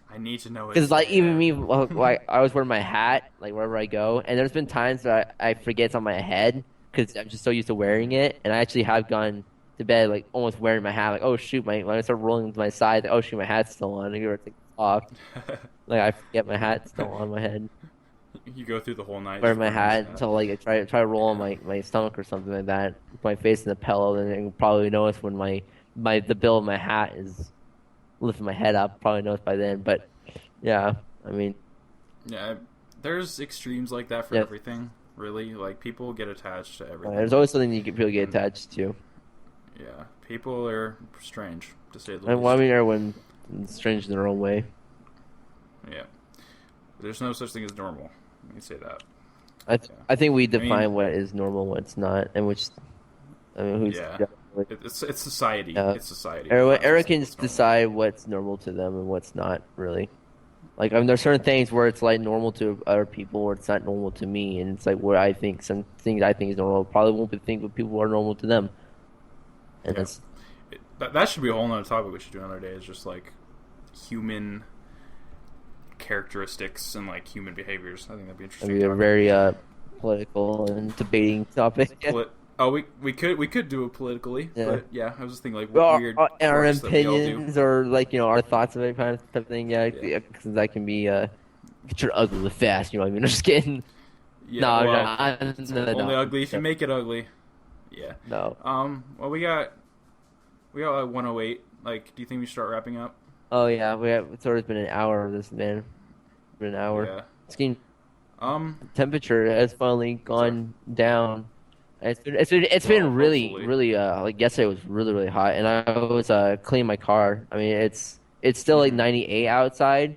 [SPEAKER 1] I need to know it.
[SPEAKER 2] Because like even me, like I always wear my hat like wherever I go, and there's been times that I forget it's on my head because I'm just so used to wearing it, and I actually have gone to bed like almost wearing my hat, like oh shoot, when I start rolling to my side, like, oh shoot, my hat's still on, and you're take it off. Like I forget my hat's still on my head.
[SPEAKER 1] You go through the whole night
[SPEAKER 2] wearing my hat until like I try to roll on my stomach or something like that, with my face in the pillow, and then you probably notice when the bill of my hat is lifting my head up. Probably notice by then, but yeah, I mean,
[SPEAKER 1] there's extremes like that for everything. Really, like people get attached to everything.
[SPEAKER 2] There's always something people get attached to.
[SPEAKER 1] Yeah, people are strange to say the least.
[SPEAKER 2] Well, I mean, everyone's strange in their own way.
[SPEAKER 1] Yeah, there's no such thing as normal. Let me say that.
[SPEAKER 2] I think we define what is normal, what's not, and which. I mean, who's
[SPEAKER 1] it's society. It's society.
[SPEAKER 2] Everyone can decide what's normal to them and what's not really. Like I mean, there's certain things where it's like normal to other people, or it's not normal to me, and it's like where I think some things I think is normal probably won't be think what people are normal to them. And
[SPEAKER 1] that should be a whole nother topic we should do another day. Is just like human characteristics and like human behaviors. I think that'd be interesting.
[SPEAKER 2] It'd be a very political and debating topic.
[SPEAKER 1] Oh, we could do it politically,
[SPEAKER 2] Yeah.
[SPEAKER 1] but yeah, I was just thinking like
[SPEAKER 2] Well,
[SPEAKER 1] weird
[SPEAKER 2] our
[SPEAKER 1] quirks that we all do.
[SPEAKER 2] opinions or like our thoughts of it kind of type thing. Yeah,
[SPEAKER 1] Yeah,
[SPEAKER 2] because that can be get your ugly fast. You know what I mean? I'm just kidding.
[SPEAKER 1] yeah.
[SPEAKER 2] No,
[SPEAKER 1] Well, it's
[SPEAKER 2] no,
[SPEAKER 1] only
[SPEAKER 2] no,
[SPEAKER 1] ugly if you make it ugly. Yeah.
[SPEAKER 2] no.
[SPEAKER 1] Well, we got like 108. Like, do you think we should start wrapping up?
[SPEAKER 2] Oh yeah, it's already been an hour of this, man. It's been an hour.
[SPEAKER 1] Yeah.
[SPEAKER 2] It's getting
[SPEAKER 1] Um.
[SPEAKER 2] temperature has finally
[SPEAKER 1] Sorry.
[SPEAKER 2] gone down. It's
[SPEAKER 1] Well,
[SPEAKER 2] been really
[SPEAKER 1] hopefully.
[SPEAKER 2] really like yesterday was really hot, and I was cleaning my car. I mean it's still like
[SPEAKER 1] Hmm.
[SPEAKER 2] 98 outside,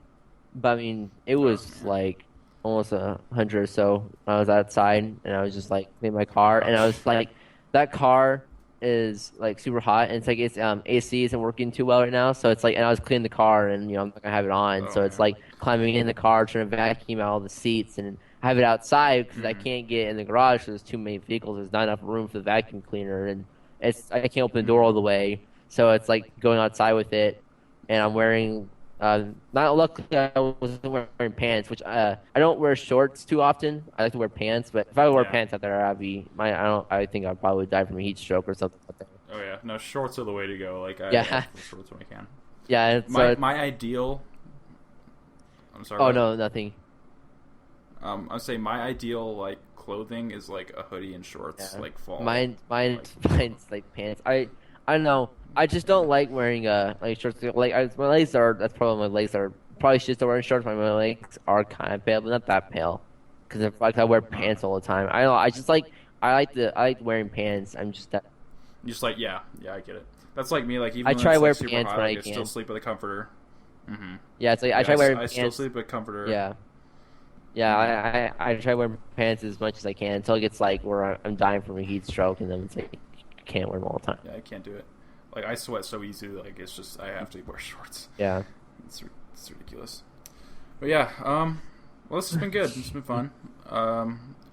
[SPEAKER 2] but I mean it
[SPEAKER 1] Oh,
[SPEAKER 2] was
[SPEAKER 1] yeah.
[SPEAKER 2] like almost 100 or so when I was outside, and I was just like cleaning my car, and I was
[SPEAKER 1] Gosh.
[SPEAKER 2] like that car is like super hot, and it's like it's AC isn't working too well right now, so it's like, and I was cleaning the car, and I'm not gonna have it on,
[SPEAKER 1] Oh
[SPEAKER 2] so it's
[SPEAKER 1] man.
[SPEAKER 2] like climbing in the car trying to vacuum out all the seats and have it outside because I
[SPEAKER 1] Hmm.
[SPEAKER 2] can't get in the garage. 'Cause there's too many vehicles. There's not enough room for the vacuum cleaner, and I can't open the door
[SPEAKER 1] Hmm.
[SPEAKER 2] all the way. So it's like going outside with it, and I'm wearing. Not luckily, I wasn't wearing pants, which I don't wear shorts too often. I like to wear pants, but if I wore
[SPEAKER 1] Yeah.
[SPEAKER 2] pants out there, I'd be my. I don't. I think I'd probably die from a heat stroke or something like that.
[SPEAKER 1] Oh yeah. No, shorts are the way to go. Like I
[SPEAKER 2] Yeah,
[SPEAKER 1] prefer shorts when I can.
[SPEAKER 2] yeah.
[SPEAKER 1] My
[SPEAKER 2] So.
[SPEAKER 1] my ideal. I'm sorry.
[SPEAKER 2] Oh
[SPEAKER 1] What?
[SPEAKER 2] no, nothing.
[SPEAKER 1] I'd say my ideal like clothing is like a hoodie and shorts,
[SPEAKER 2] Yeah.
[SPEAKER 1] like fall.
[SPEAKER 2] Mine,
[SPEAKER 1] Like
[SPEAKER 2] mine's like pants. I don't know. I just don't like wearing like shorts. Like my legs are. That's probably my legs are. Probably should start wearing shorts. But my legs are kind of pale, but not that pale. Because if like I wear pants all the time, I don't know. I just like. I like wearing pants. I'm just that.
[SPEAKER 1] just like yeah, I get it. That's like me. Like
[SPEAKER 2] I
[SPEAKER 1] even when
[SPEAKER 2] try to
[SPEAKER 1] it's
[SPEAKER 2] wear
[SPEAKER 1] like super
[SPEAKER 2] pants
[SPEAKER 1] hot,
[SPEAKER 2] when
[SPEAKER 1] like
[SPEAKER 2] I
[SPEAKER 1] I still
[SPEAKER 2] can.
[SPEAKER 1] sleep with a comforter. Hmm.
[SPEAKER 2] Yeah, it's like I
[SPEAKER 1] Yeah,
[SPEAKER 2] try wearing
[SPEAKER 1] I still
[SPEAKER 2] pants.
[SPEAKER 1] sleep with a comforter.
[SPEAKER 2] Yeah, yeah.
[SPEAKER 1] Hmm.
[SPEAKER 2] I try wearing pants as much as I can until it gets like where I'm dying from a heat stroke, and then it's like I can't wear them all the time.
[SPEAKER 1] Yeah, I can't do it. Like I sweat so easily. Like it's just I have to wear shorts.
[SPEAKER 2] Yeah.
[SPEAKER 1] It's ridiculous. But yeah, well, this has been good. It's been fun.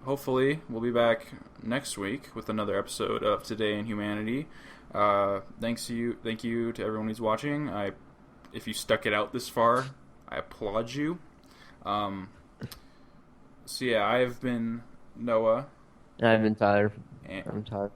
[SPEAKER 1] Hopefully, we'll be back next week with another episode of Today in Humanity. Thank you to everyone who's watching. If you stuck it out this far, I applaud you. Um, so yeah, I have been Noah.
[SPEAKER 2] I've been tired.
[SPEAKER 1] And
[SPEAKER 2] I'm tired.